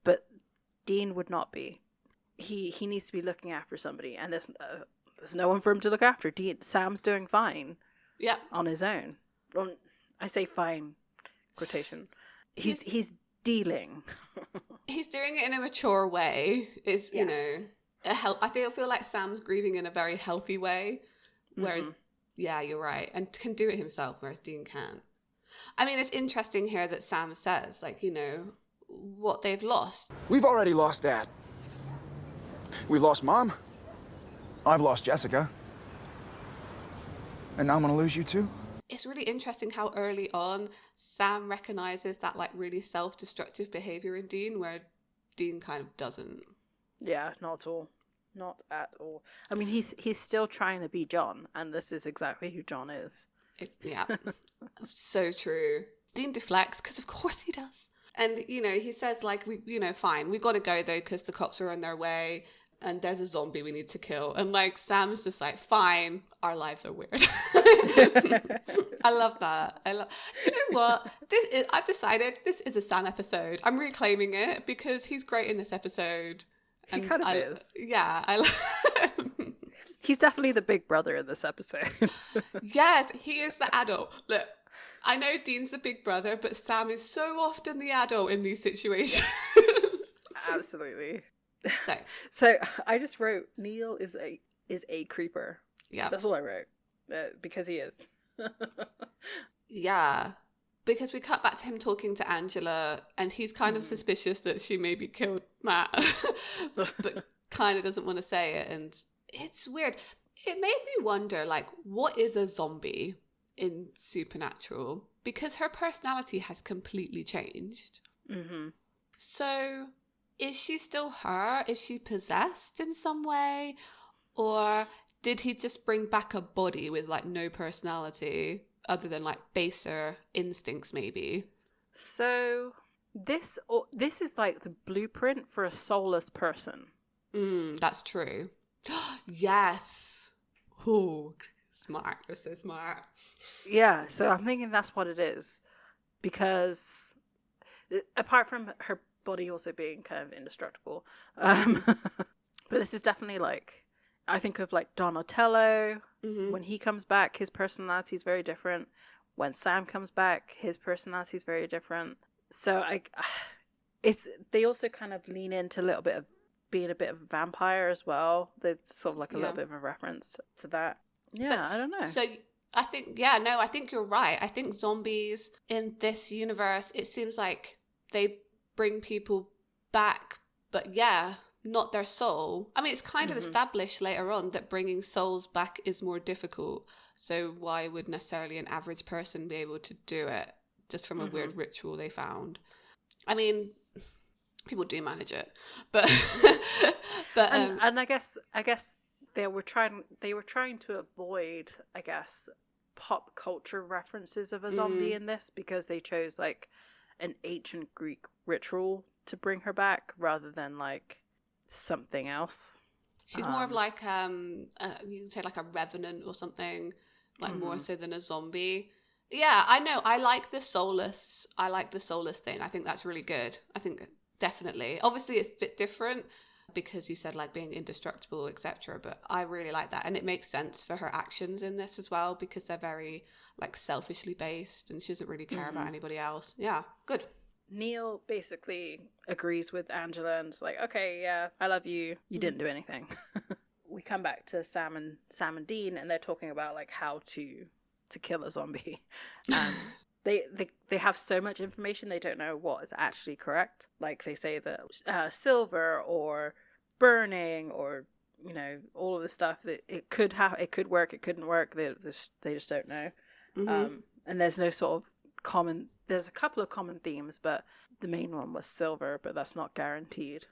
But Dean would not be. He needs to be looking after somebody, and there's no one for him to look after. Sam's doing fine. Yeah. On his own. I say fine, quotation. He's dealing. He's doing it in a mature way. You know, I feel like Sam's grieving in a very healthy way. Whereas, yeah, you're right. And can do it himself, whereas Dean can't. I mean, it's interesting here that Sam says, what they've lost. We've already lost Dad. We've lost Mom. I've lost Jessica. And now I'm gonna lose you too? It's really interesting how early on Sam recognizes that really self-destructive behavior in Dean, where Dean kind of doesn't. Yeah, not at all. Not at all. I mean, he's still trying to be John, and this is exactly who John is. Yeah, so true. Dean deflects, because of course he does. And, you know, he says, like, fine, we got to go, though, because the cops are on their way and there's a zombie we need to kill. And, like, Sam's just like, fine, our lives are weird. I love that. Do you know what? I've decided this is a Sam episode. I'm reclaiming it because he's great in this episode. He kind of is. Yeah. He's definitely the big brother in this episode. Yes, he is the adult. Look, I know Dean's the big brother, but Sam is so often the adult in these situations. Absolutely. So I just wrote Neil is a creeper. Yeah, that's all I wrote because he is. Yeah, because we cut back to him talking to Angela, and he's kind of suspicious that she maybe killed Matt, but kind of doesn't want to say it, and it's weird. It made me wonder, like, what is a zombie in Supernatural? Because her personality has completely changed. Mm-hmm. So, is she still her? Is she possessed in some way? Or did he just bring back a body with, like, no personality other than, like, baser instincts, maybe? So, this is, like, the blueprint for a soulless person. That's true. Yes. Oh, smart. You're so smart. Yeah, so I'm thinking that's what it is. Because apart from her body also being kind of indestructible, but this is definitely like, I think of like Donatello. When he comes back, his personality is very different. When Sam comes back, his personality is very different. So they also kind of lean into a little bit of being a bit of a vampire as well. There's sort of like a little bit of a reference to that. Yeah, but, I don't know. So I think, I think you're right. I think zombies in this universe, it seems like they bring people back, but not their soul. I mean, it's kind of established later on that bringing souls back is more difficult. So why would necessarily an average person be able to do it just from a weird ritual they found? I mean, people do manage it, but and I guess they were trying to avoid, I guess, pop culture references of a zombie in this, because they chose like an ancient Greek ritual to bring her back rather than like something else. She's more of like you can say like a revenant or something, like more so than a zombie. Yeah, I know. I like the soulless thing. I think that's really good. I think definitely. Obviously, it's a bit different because you said like being indestructible, etc. But I really like that, and it makes sense for her actions in this as well because they're very like selfishly based, and she doesn't really care about anybody else. Yeah, good. Neil basically agrees with Angela and is like, okay, yeah, I love you. You didn't do anything. We come back to Sam and Dean, and they're talking about like how to kill a zombie. They have so much information they don't know what is actually correct. Like they say that silver or burning or all of this stuff that it could work, it couldn't work. They just don't know. And there's no sort of common. There's a couple of common themes, but the main one was silver, but that's not guaranteed.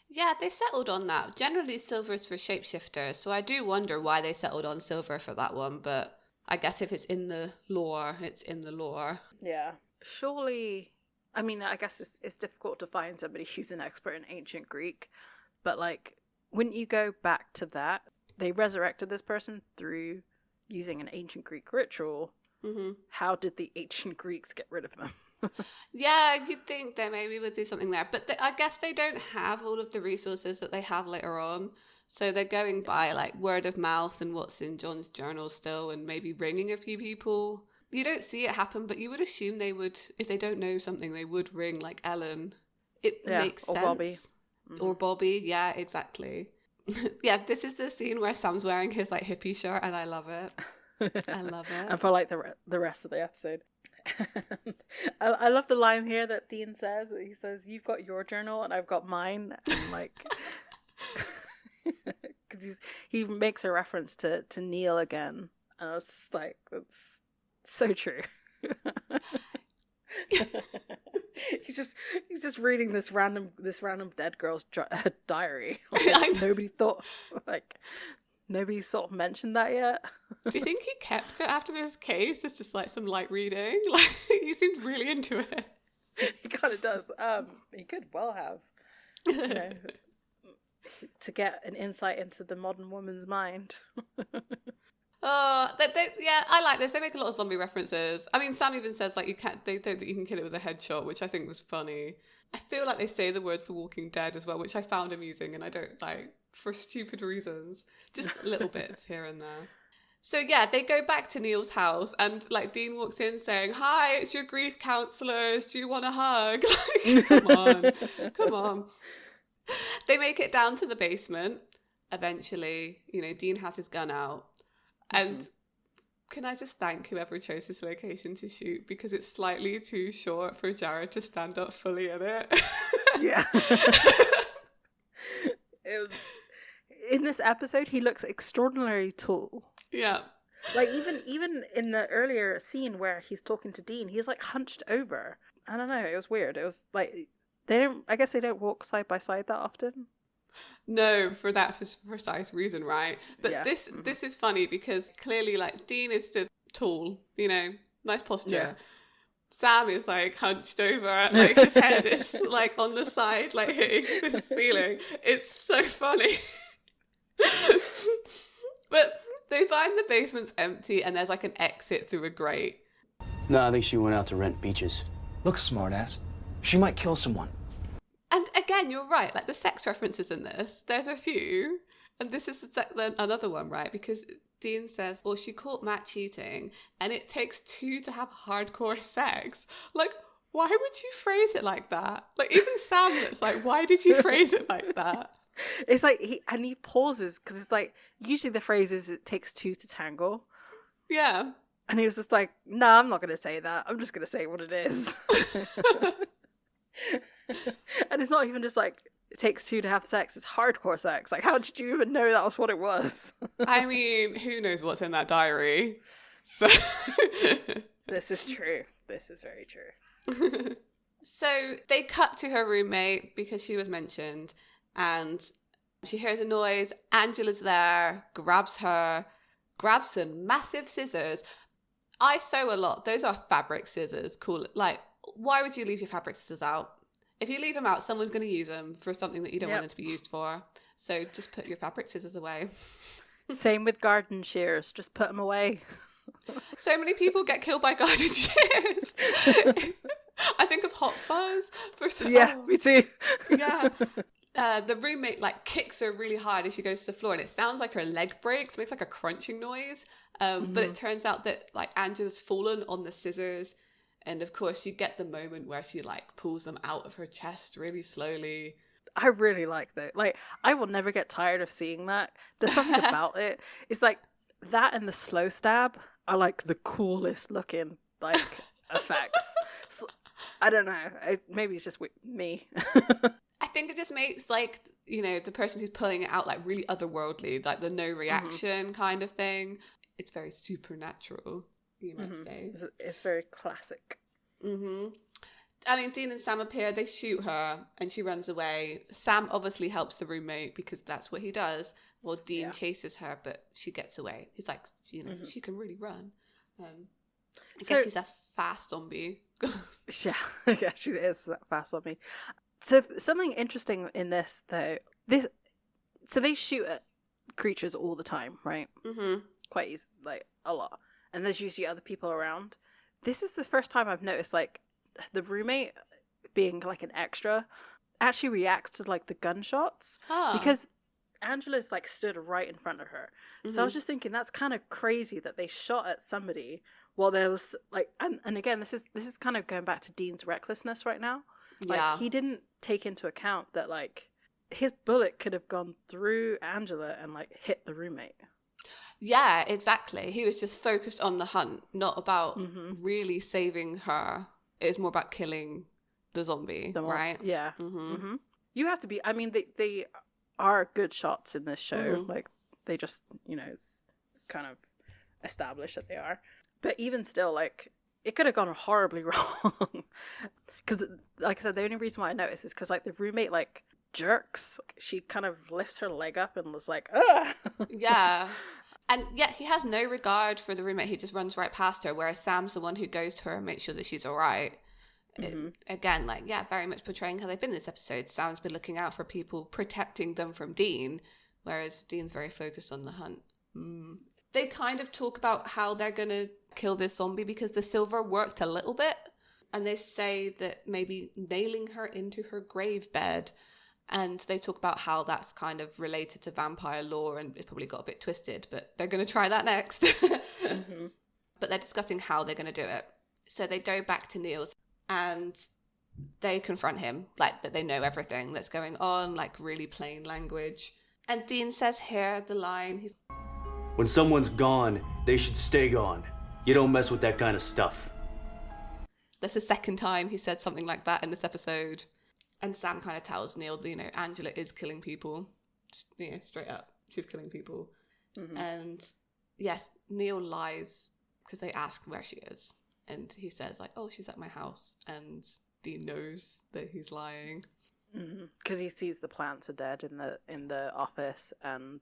Yeah, they settled on that. Generally, silver is for shapeshifters, so I do wonder why they settled on silver for that one, but I guess if it's in the lore, it's in the lore. Yeah. Surely, I mean, I guess it's difficult to find somebody who's an expert in ancient Greek, but like, wouldn't you go back to that? They resurrected this person through using an ancient Greek ritual. How did the ancient Greeks get rid of them? Yeah, you'd think they maybe would do something there, but I guess they don't have all of the resources that they have later on. So they're going by like word of mouth and what's in John's journal still, and maybe ringing a few people. You don't see it happen, but you would assume they would, if they don't know something, they would ring like Ellen. It makes sense. Or Bobby. Or Bobby, yeah, exactly. Yeah, this is the scene where Sam's wearing his like hippie shirt, and I love it. I love it. And for like the rest of the episode. I love the line here that Dean says. He says, "You've got your journal and I've got mine," and like, because he makes a reference to Neil again, and I was just like, that's so true. He's just reading this random dead girl's diary. Like, nobody sort of mentioned that yet. Do you think he kept it after this case? It's just like some light reading. Like he seemed really into it. He kind of does. He could well have, you know, to get an insight into the modern woman's mind. Yeah, I like this. They make a lot of zombie references. I mean, Sam even says like they don't think you can kill it with a headshot, which I think was funny. I feel like they say the words "The Walking Dead" as well, which I found amusing, and I don't like for stupid reasons. Just little bits here and there. So yeah, they go back to Neil's house, and like Dean walks in saying, "Hi, it's your grief counselors. Do you want a hug?" Like, come on. They make it down to the basement. Eventually, Dean has his gun out, and can I just thank whoever chose this location to shoot, because it's slightly too short for Jared to stand up fully in it. Yeah. In this episode, he looks extraordinarily tall. Yeah. Like even in the earlier scene where he's talking to Dean, he's like hunched over. I don't know, it was weird. It was like I guess they don't walk side by side that often. No, for that precise reason, right? But yeah. This is funny because clearly like Dean is still tall, nice posture. Yeah. Sam is like hunched over, like his head is like on the side, like hitting the ceiling. It's so funny. But they find the basement's empty and there's like an exit through a grate. No, I think she went out to rent beaches. Look, smartass. She might kill someone. And again, you're right. Like the sex references in this, there's a few. And this is another one, right? Because Dean says, well, she caught Matt cheating and it takes two to have hardcore sex. Like, why would you phrase it like that? Like, even Sam is like, why did you phrase it like that? It's like he pauses because it's like usually the phrase is it takes two to tangle. Yeah. And he was just like, nah, I'm not going to say that. I'm just going to say what it is. And it's not even just like it takes two to have sex. It's hardcore sex. Like, how did you even know that was what it was? I mean, who knows what's in that diary? So This is true. This is very true. So they cut to her roommate because she was mentioned. And she hears a noise. Angela's there, grabs her, grabs some massive scissors. I sew a lot. Those are fabric scissors. Cool. Like, why would you leave your fabric scissors out? If you leave them out, someone's going to use them for something that you don't want them to be used for. So just put your fabric scissors away. Same with garden shears. Just put them away. So many people get killed by garden shears. I think of Hot Fuzz. Me too. Yeah. The roommate like kicks her really hard as she goes to the floor, and it sounds like her leg breaks, makes like a crunching noise. But it turns out that like Angela's fallen on the scissors, and of course you get the moment where she like pulls them out of her chest really slowly. I really like that. Like, I will never get tired of seeing that. There's something about it. It's like that and the slow stab are like the coolest looking like effects. So, I don't know. Maybe it's just me. I think it just makes like, the person who's pulling it out like really otherworldly, like the no reaction kind of thing. It's very supernatural, you might say. It's very classic. I mean, Dean and Sam appear, they shoot her and she runs away. Sam obviously helps the roommate because that's what he does. Well, Dean chases her, but she gets away. He's like, she can really run. I guess she's a fast zombie. Yeah, she is that fast zombie. So something interesting in this, though, so they shoot at creatures all the time, right? Quite easy, like a lot. And there's usually other people around. This is the first time I've noticed, like, the roommate being like an extra actually reacts to like the gunshots because Angela's like stood right in front of her. So I was just thinking that's kind of crazy that they shot at somebody while there was like, and again, this is kind of going back to Dean's recklessness right now. Like, he didn't take into account that like his bullet could have gone through Angela and like hit the roommate. Yeah, exactly. He was just focused on the hunt, not about really saving her. It was more about killing the zombie, right? Yeah. You have to be, I mean, they are good shots in this show. Like, they just, it's kind of established that they are. But even still, like, it could have gone horribly wrong. Because, like I said, the only reason why I noticed is because, like, the roommate, like, jerks. She kind of lifts her leg up and was like, ugh! Yeah. And yet he has no regard for the roommate. He just runs right past her, whereas Sam's the one who goes to her and makes sure that she's all right. Again, like, yeah, very much portraying how they've been in this episode. Sam's been looking out for people, protecting them from Dean, whereas Dean's very focused on the hunt. They kind of talk about how they're going to kill this zombie because the silver worked a little bit. And they say that maybe nailing her into her grave bed. And they talk about how that's kind of related to vampire lore, and it probably got a bit twisted, but they're going to try that next. But they're discussing how they're going to do it. So they go back to Neil's and they confront him, like that they know everything that's going on, like really plain language. And Dean says here the line, When someone's gone, they should stay gone. You don't mess with that kind of stuff. That's the second time he said something like that in this episode. And Sam kind of tells Neil, Angela is killing people. Straight up, she's killing people. And yes, Neil lies because they ask where she is. And he says, like, oh, she's at my house. And Dean knows that he's lying. Because he sees the plants are dead in the office. And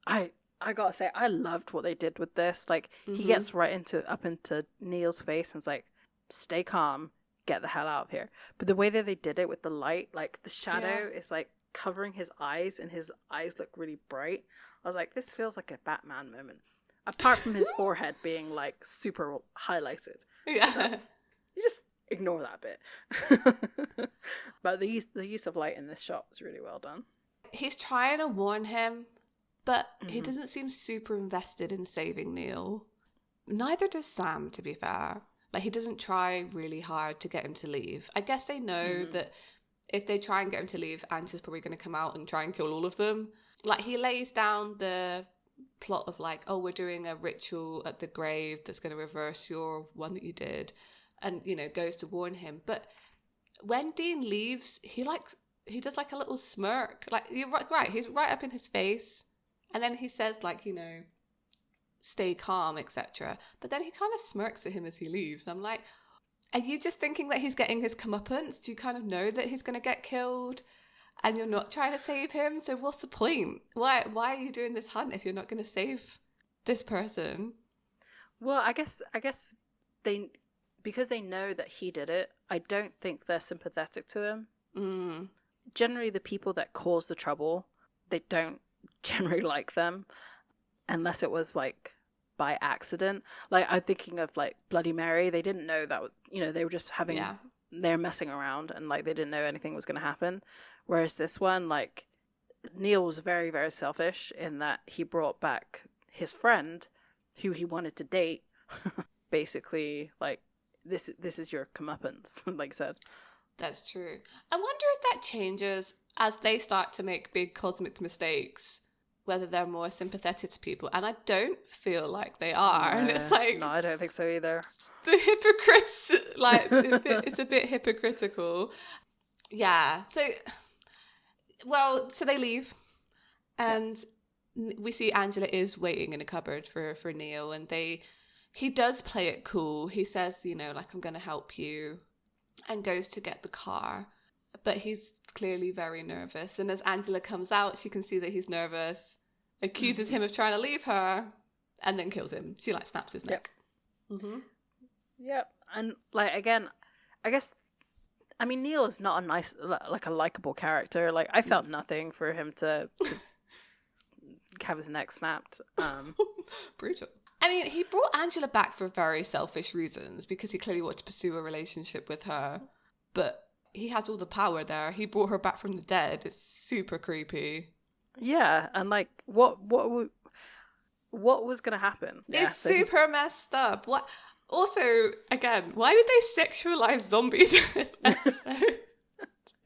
I gotta say, I loved what they did with this. Like, he gets right up into Neil's face and is like, stay calm, get the hell out of here. But the way that they did it with the light, like the shadow is like covering his eyes and his eyes look really bright. I was like, this feels like a Batman moment. Apart from his forehead being like super highlighted. Yeah. You just ignore that bit. But the use of light in this shot was really well done. He's trying to warn him, but he doesn't seem super invested in saving Neil. Neither does Sam, to be fair. Like, he doesn't try really hard to get him to leave. I guess they know that if they try and get him to leave, Angela's probably going to come out and try and kill all of them. Like, he lays down the plot of like, oh, we're doing a ritual at the grave that's going to reverse your one that you did, and goes to warn him. But when Dean leaves, he does like a little smirk. Like, you're right, he's right up in his face, and then he says like, stay calm, etc. But then he kind of smirks at him as he leaves. I'm like, are you just thinking that he's getting his comeuppance? Do you kind of know that he's going to get killed and you're not trying to save him? So what's the point? Why are you doing this hunt if you're not going to save this person? Well, I guess because they know that he did it, I don't think they're sympathetic to him. Generally, the people that cause the trouble, they don't generally like them. Unless it was like by accident. Like, I'm thinking of like Bloody Mary. They didn't know that, they were just they're messing around and like they didn't know anything was going to happen. Whereas this one, like, Neil was very, very selfish in that he brought back his friend who he wanted to date. Basically, like, this is your comeuppance, like I said. That's true. I wonder if that changes as they start to make big cosmic mistakes, whether they're more sympathetic to people. And I don't feel like they are. And it's like... No, I don't think so either. The hypocrites, like, it's a bit hypocritical. Yeah. So they leave. And we see Angela is waiting in a cupboard for Neil. And he does play it cool. He says, like, I'm going to help you. And goes to get the car. But he's clearly very nervous. And as Angela comes out, she can see that he's nervous, accuses him of trying to leave her, and then kills him. She, like, snaps his neck. Yep. And, like, again, I guess, I mean, Neil is not a likable character. Like, I felt nothing for him to have his neck snapped. Brutal. I mean, he brought Angela back for very selfish reasons, because he clearly wanted to pursue a relationship with her. But he has all the power there. He brought her back from the dead. It's super creepy. Yeah, and like, what was gonna happen? It's super messed up. What? Also, again, why did they sexualize zombies in this episode?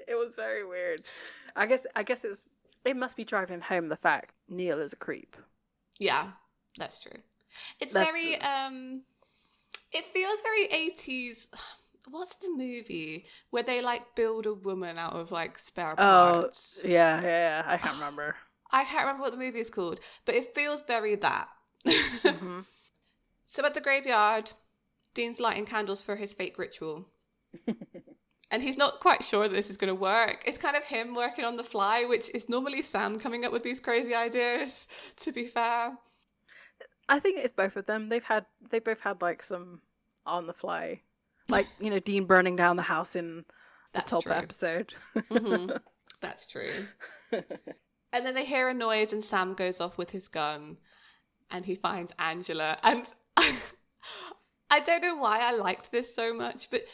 It was very weird. I guess it must be driving home the fact Neil is a creep. Yeah, that's true. It feels very 80s. What's the movie where they like build a woman out of like spare parts? Oh, yeah. I can't remember. I can't remember what the movie is called, but it feels very that. So at the graveyard, Dean's lighting candles for his fake ritual. And he's not quite sure that this is going to work. It's kind of him working on the fly, which is normally Sam coming up with these crazy ideas, to be fair. I think it's both of them. They both had like some on the fly Like, Dean burning down the house in the That's top true. episode. That's true. And then they hear a noise and Sam goes off with his gun and he finds Angela. And I don't know why I liked this so much, but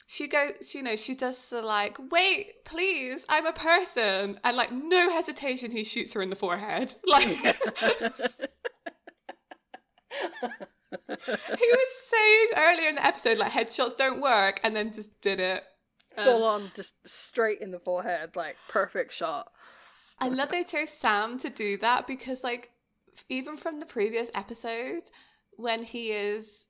she goes, she does the like, wait, please, I'm a person. And like, no hesitation, he shoots her in the forehead. Like, he was saying earlier in the episode, like, headshots don't work, and then just did it. Full on, just straight in the forehead, like, perfect shot. I love they chose Sam to do that because, like, even from the previous episode, when he is,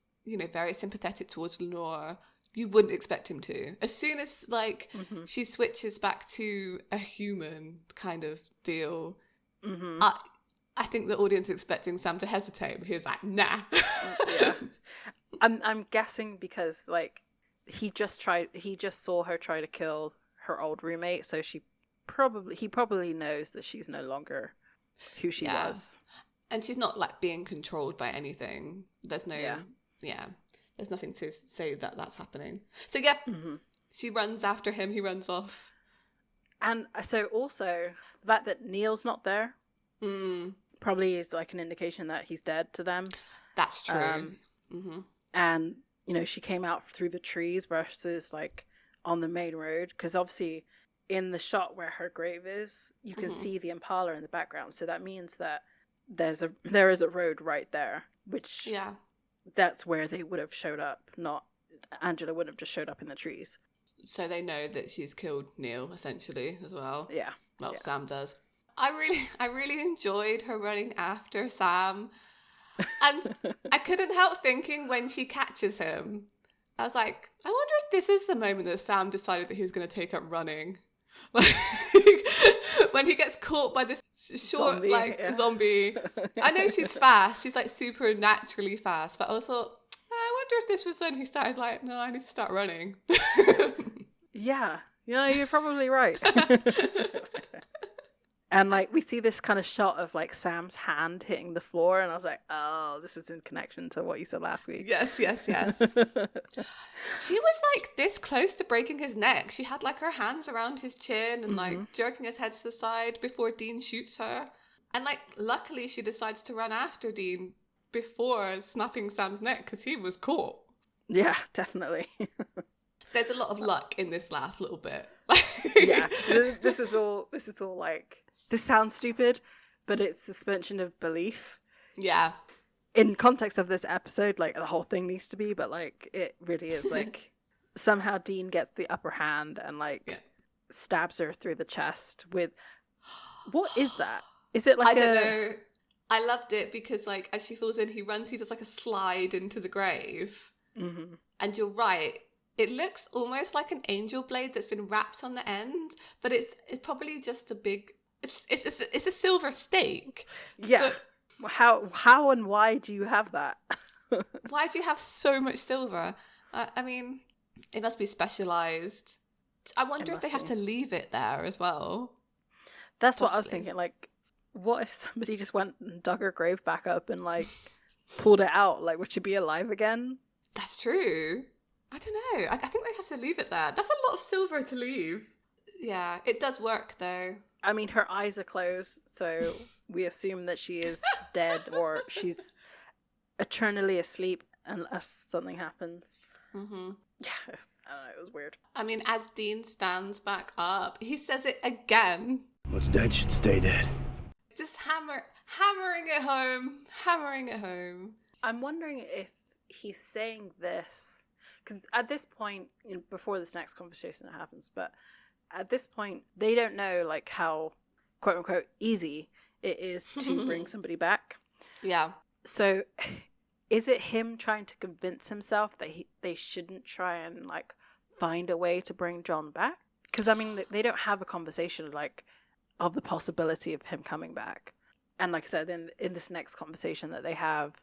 very sympathetic towards Lenore, you wouldn't expect him to. As soon as, like, she switches back to a human kind of deal, I think the audience is expecting Sam to hesitate, but he's like, nah. Yeah. I'm guessing because, like, he just saw her try to kill her old roommate, so he probably knows that she's no longer who she was. And she's not, like, being controlled by anything. There's no... Yeah. There's nothing to say that that's happening. So, yeah, she runs after him. He runs off. And so, also, the fact that Neil's not there probably is, like, an indication that he's dead to them. That's true. And, she came out through the trees versus, like, on the main road. Because, obviously, in the shot where her grave is, you can see the Impala in the background. So that means that there is a road right there, which... Yeah. That's where they would have showed up, not Angela would have just showed up in the trees. So they know that she's killed Neil, essentially, as well. Yeah. Well, yeah. Sam does. I really enjoyed her running after Sam. And I couldn't help thinking when she catches him, I was like, I wonder if this is the moment that Sam decided that he was going to take up running. Like, when he gets caught by this short zombie. I know she's fast. She's like supernaturally fast. But I also thought, I wonder if this was when he started like, no, I need to start running. Yeah. You're probably right. And like we see this kind of shot of like Sam's hand hitting the floor, and I was like, oh, this is in connection to what you said last week. Yes. She was like this close to breaking his neck. She had like her hands around his chin and like jerking his head to the side before Dean shoots her. And like luckily she decides to run after Dean before snapping Sam's neck because he was caught. Yeah, definitely. There's a lot of luck in this last little bit. Yeah, this is all like, this sounds stupid, but it's suspension of belief. Yeah. In context of this episode, like the whole thing needs to be, but like it really is like somehow Dean gets the upper hand and like stabs her through the chest with, what is that? Is it like I don't know. I loved it because like as she falls in, he does like a slide into the grave. Mm-hmm. And you're right. It looks almost like an angel blade that's been wrapped on the end, but it's probably just a big. It's a silver stake. Yeah. But how and why do you have that? Why do you have so much silver? I mean, it must be specialized. I wonder if they have to leave it there as well. That's what I was thinking. Like, what if somebody just went and dug her grave back up and like pulled it out? Like, would she be alive again? That's true. I don't know. I think they have to leave it there. That's a lot of silver to leave. Yeah, it does work though. I mean, her eyes are closed, so we assume that she is dead or she's eternally asleep unless something happens. Mm-hmm. Yeah, I don't know, it was weird. I mean, as Dean stands back up, he says it again. What's dead should stay dead. Just hammering it home. I'm wondering if he's saying this, because at this point, before this next conversation that happens, but at this point, they don't know like how quote unquote easy it is to bring somebody back. Yeah. So is it him trying to convince himself that they shouldn't try and like find a way to bring John back? Because I mean, they don't have a conversation like of the possibility of him coming back. And like I said, in this next conversation that they have,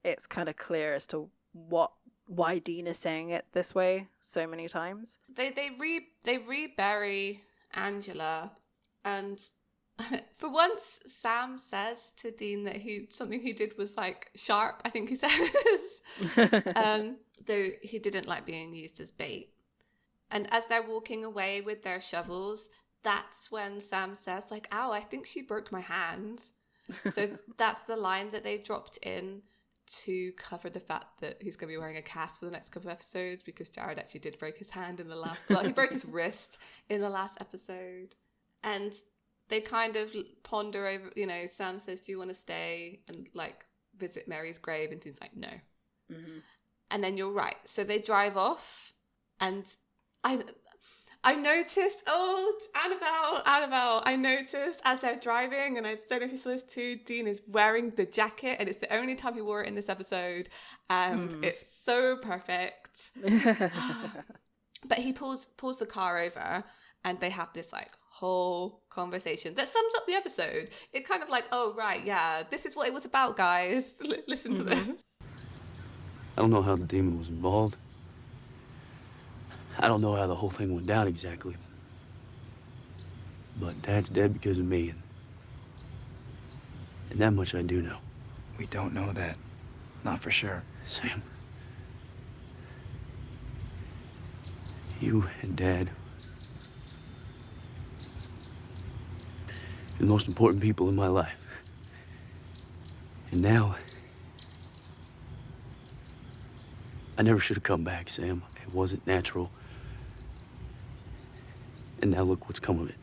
it's kind of clear as to why Dean is saying it this way so many times. They rebury Angela, and for once Sam says to Dean that something he did was like sharp, I think he says. though he didn't like being used as bait. And as they're walking away with their shovels, that's when Sam says, like, ow, I think she broke my hand. So that's the line that they dropped in to cover the fact that he's going to be wearing a cast for the next couple of episodes, because Jared actually did break his hand in the last... Well, he broke his wrist in the last episode. And they kind of ponder over, you know, Sam says, do you want to stay and, like, visit Mary's grave? And Dean's like, no. Mm-hmm. And then you're right. So they drive off, and I noticed, Annabelle, I noticed as they're driving, and I don't know if you saw this too, Dean is wearing the jacket, and it's the only time he wore it in this episode, and it's so perfect. But he pulls the car over, and they have this, like, whole conversation that sums up the episode. It kind of like, oh, right, yeah, this is what it was about, guys. Listen to this. I don't know how the demon was involved. I don't know how the whole thing went down exactly. But Dad's dead because of me, and that much I do know. We don't know that. Not for sure. Sam. You and Dad. You're the most important people in my life. And now... I never should have come back, Sam. It wasn't natural. And now look what's come of it.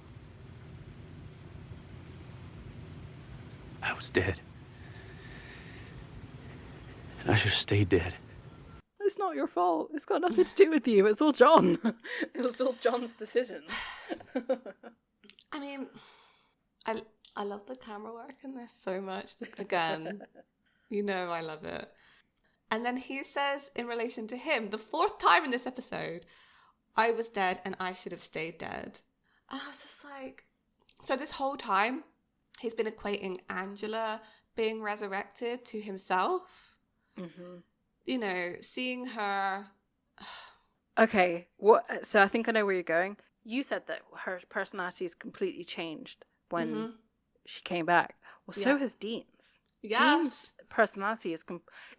I was dead. And I should have stayed dead. It's not your fault. It's got nothing to do with you. It's all John. It was all John's decision. I mean, I love the camera work in this so much. Again, you know I love it. And then he says, in relation to him, the 4th time in this episode, I was dead and I should have stayed dead. And I was just like... So this whole time, he's been equating Angela being resurrected to himself. Mm-hmm. You know, seeing her... Okay, so I think I know where you're going. You said that her personality is completely changed when she came back. Well, so has Dean's. Yes. Dean's personality is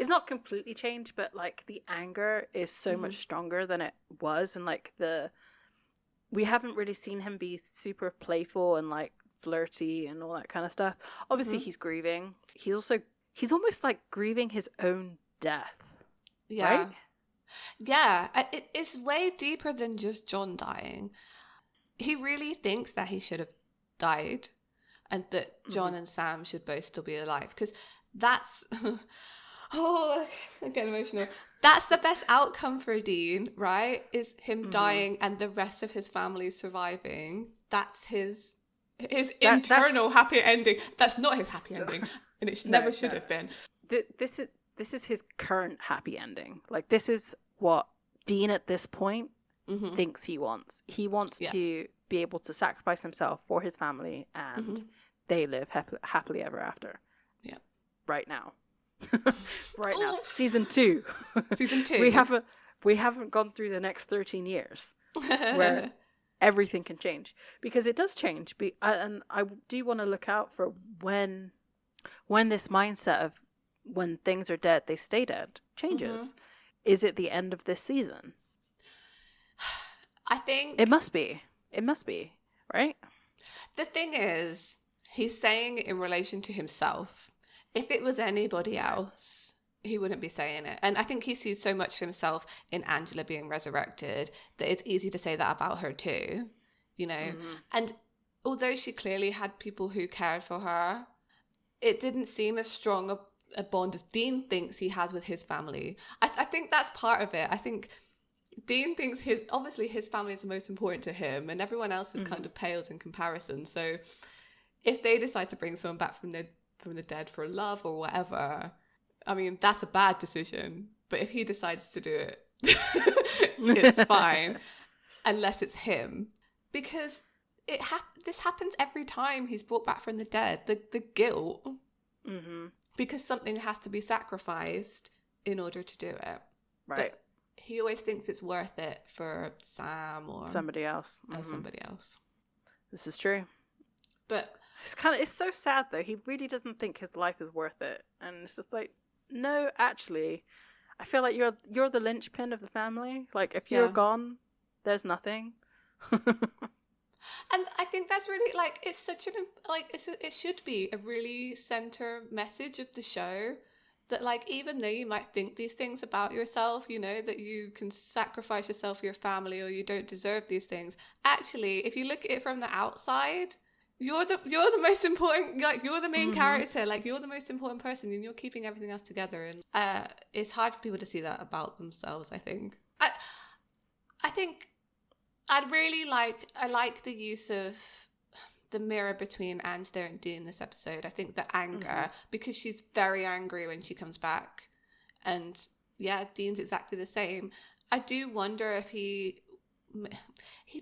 not completely changed, but like the anger is so much stronger than it was, and like we haven't really seen him be super playful and like flirty and all that kind of stuff. Obviously he's grieving. He's almost like grieving his own death. Yeah. Right? Yeah. It's way deeper than just John dying. He really thinks that he should have died, and that John and Sam should both still be alive, because that's I get emotional. That's the best outcome for Dean, right? Is him dying and the rest of his family surviving. That's his internal happy ending. That's not his happy ending, and it never should have been. This is his current happy ending. Like, this is what Dean at this point thinks he wants. He wants to be able to sacrifice himself for his family, and they live happily ever after. Yeah. Right now. Right now. Season 2. Season 2. We haven't gone through the next 13 years where everything can change, because it does change. And I do want to look out for when this mindset of when things are dead, they stay dead changes. Is it the end of this season? I think it must be, right? The thing is, he's saying in relation to himself. If it was anybody else, he wouldn't be saying it. And I think he sees so much himself in Angela being resurrected that it's easy to say that about her too, you know? And although she clearly had people who cared for her, it didn't seem as strong a bond as Dean thinks he has with his family. I think that's part of it. I think Dean thinks obviously his family is the most important to him, and everyone else is kind of pales in comparison. So if they decide to bring someone back from the dead for love or whatever, I mean, that's a bad decision. But if he decides to do it, it's fine, unless it's him. Because this happens every time he's brought back from the dead. The guilt, because something has to be sacrificed in order to do it. Right. But he always thinks it's worth it for Sam or somebody else. Somebody else. This is true. But it's so sad though. He really doesn't think his life is worth it, and it's just like, no, actually, I feel like you're the linchpin of the family. Like, if you're gone, there's nothing. And I think that's really, like, it's such an, like, it should be a really center message of the show that, like, even though you might think these things about yourself, you know, that you can sacrifice yourself for your family or you don't deserve these things, actually, if you look at it from the outside, you're the most important, like, you're the main character, like, you're the most important person and you're keeping everything else together. And it's hard for people to see that about themselves, I think. I think I like the use of the mirror between Angela and Dean in this episode. I think the anger, because she's very angry when she comes back. And yeah, Dean's exactly the same. I do wonder if he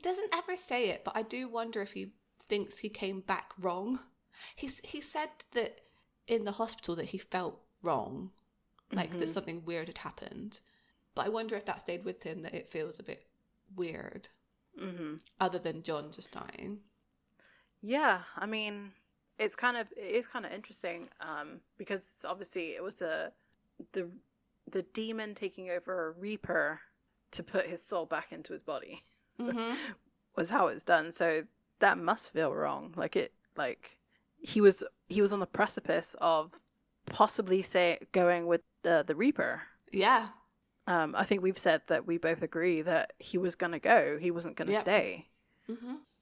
doesn't ever say it, but I do wonder if he thinks he came back wrong. He said that in the hospital that he felt wrong, like that something weird had happened. But I wonder if that stayed with him, that it feels a bit weird. Other than John just dying. Yeah, I mean, it is kind of interesting, because obviously it was the demon taking over a Reaper to put his soul back into his body was how it's done. So that must feel wrong. He was on the precipice of possibly going with the Reaper. Yeah. I think we've said that we both agree that he was going to go. He wasn't going to stay.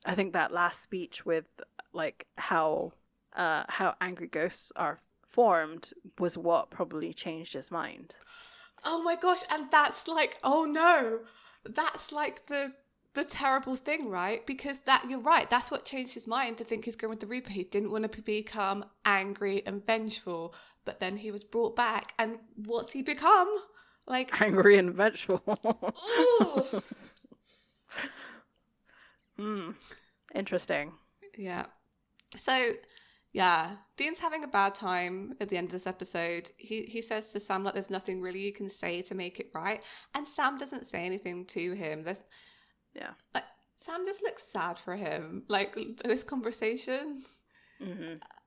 I think that last speech with, like, how angry ghosts are formed was what probably changed his mind. Oh my gosh, and that's like, oh no, that's like the terrible thing, right? Because you're right, that's what changed his mind, to think he's going with the Reaper. He didn't want to become angry and vengeful, but then he was brought back, and what's he become? Like, angry and vengeful. Interesting. Yeah. So, yeah, Dean's having a bad time at the end of this episode. He says to Sam, like, there's nothing really you can say to make it right. And Sam doesn't say anything to him. Sam just looks sad for him, like, this conversation.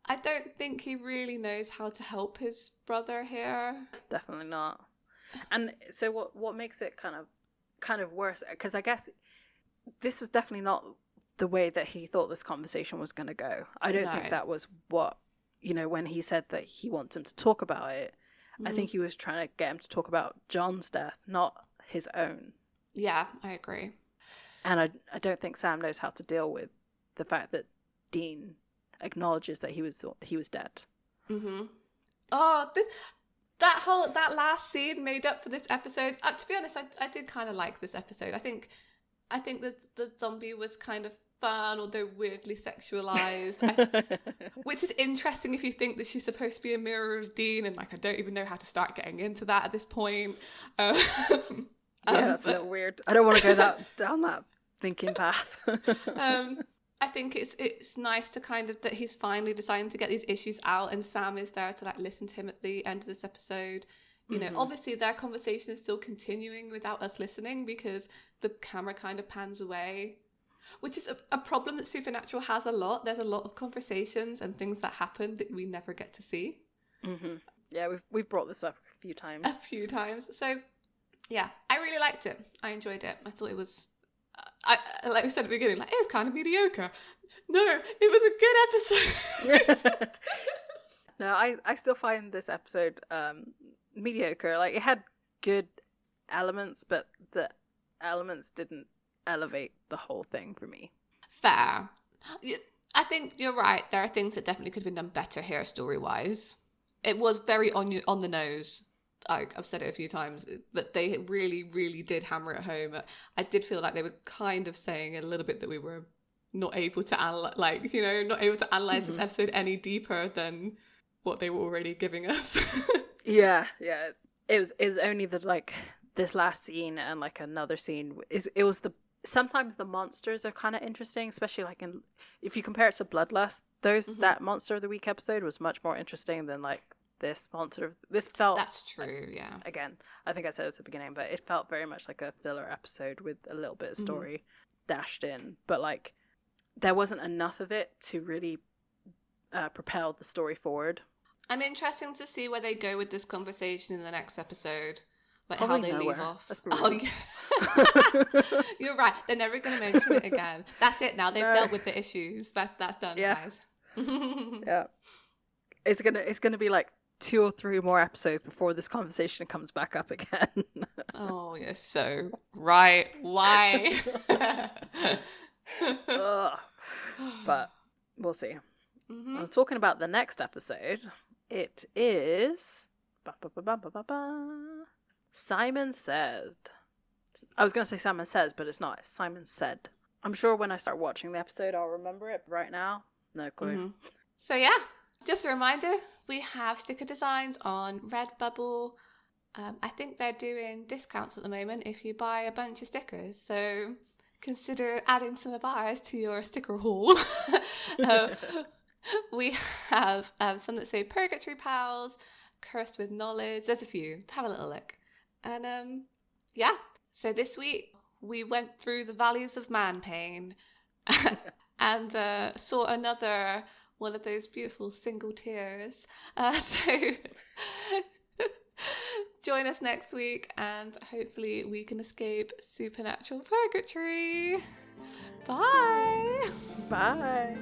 I don't think he really knows how to help his brother here. Definitely not. And so what makes it kind of worse, because I guess this was definitely not the way that he thought this conversation was going to go. I don't think that was what, when he said that he wants him to talk about it, I think he was trying to get him to talk about John's death, not his own. Yeah, I agree. And I don't think Sam knows how to deal with the fact that Dean acknowledges that he was dead. Oh, that last scene made up for this episode. To be honest, I did kind of like this episode. I think the zombie was kind of fun, although weirdly sexualized, which is interesting if you think that she's supposed to be a mirror of Dean, and, like, I don't even know how to start getting into that at this point. That's a little weird. I don't want to go down that thinking path. I think it's nice to kind of, that he's finally deciding to get these issues out, and Sam is there to, like, listen to him at the end of this episode. You know, obviously their conversation is still continuing without us listening, because the camera kind of pans away, which is a problem that Supernatural has a lot. There's a lot of conversations and things that happen that we never get to see. Yeah, we've brought this up a few times. So, yeah, I really liked it. I enjoyed it. I thought it was, like we said at the beginning, like, it's kind of mediocre. No, it was a good episode. No, I still find this episode mediocre. Like, it had good elements, but the elements didn't elevate the whole thing for me. Fair. I think you're right. There are things that definitely could have been done better here, story-wise. It was very on the nose. I've said it a few times, but they really, really did hammer it home. I did feel like they were kind of saying a little bit that we were not able to analyze this episode any deeper than what they were already giving us. Yeah. It was only this last scene and, like, another scene. Sometimes the monsters are kind of interesting, especially, like, if you compare it to Bloodlust. That Monster of the Week episode was much more interesting than, like, this monster. This felt, that's true. Yeah. Again, I think I said it at the beginning, but it felt very much like a filler episode with a little bit of story dashed in. But, like, there wasn't enough of it to really propel the story forward. I'm interested to see where they go with this conversation in the next episode. But Probably how they leave nowhere. off. Let's be Oh, real. yeah. You're right. They're never going to mention it again. That's it now. They've No. dealt with the issues. That's done, Yeah. guys. Yeah. It's gonna be like 2 or 3 more episodes before this conversation comes back up again. Oh, you're so right. Why? Ugh. But we'll see. Mhm. Talking about the next episode, it is Simon Said. I was going to say Simon Says, but it's not. It's Simon Said. I'm sure when I start watching the episode, I'll remember it. Right now, no clue. Mhm. So yeah, just a reminder, we have sticker designs on Redbubble. I think they're doing discounts at the moment if you buy a bunch of stickers. So consider adding some of ours to your sticker haul. We have some that say Purgatory Pals, Cursed with Knowledge. There's a few. Have a little look. And yeah, so this week we went through the valleys of man pain and saw another one of those beautiful single tears. So join us next week and hopefully we can escape supernatural purgatory. Bye. Bye.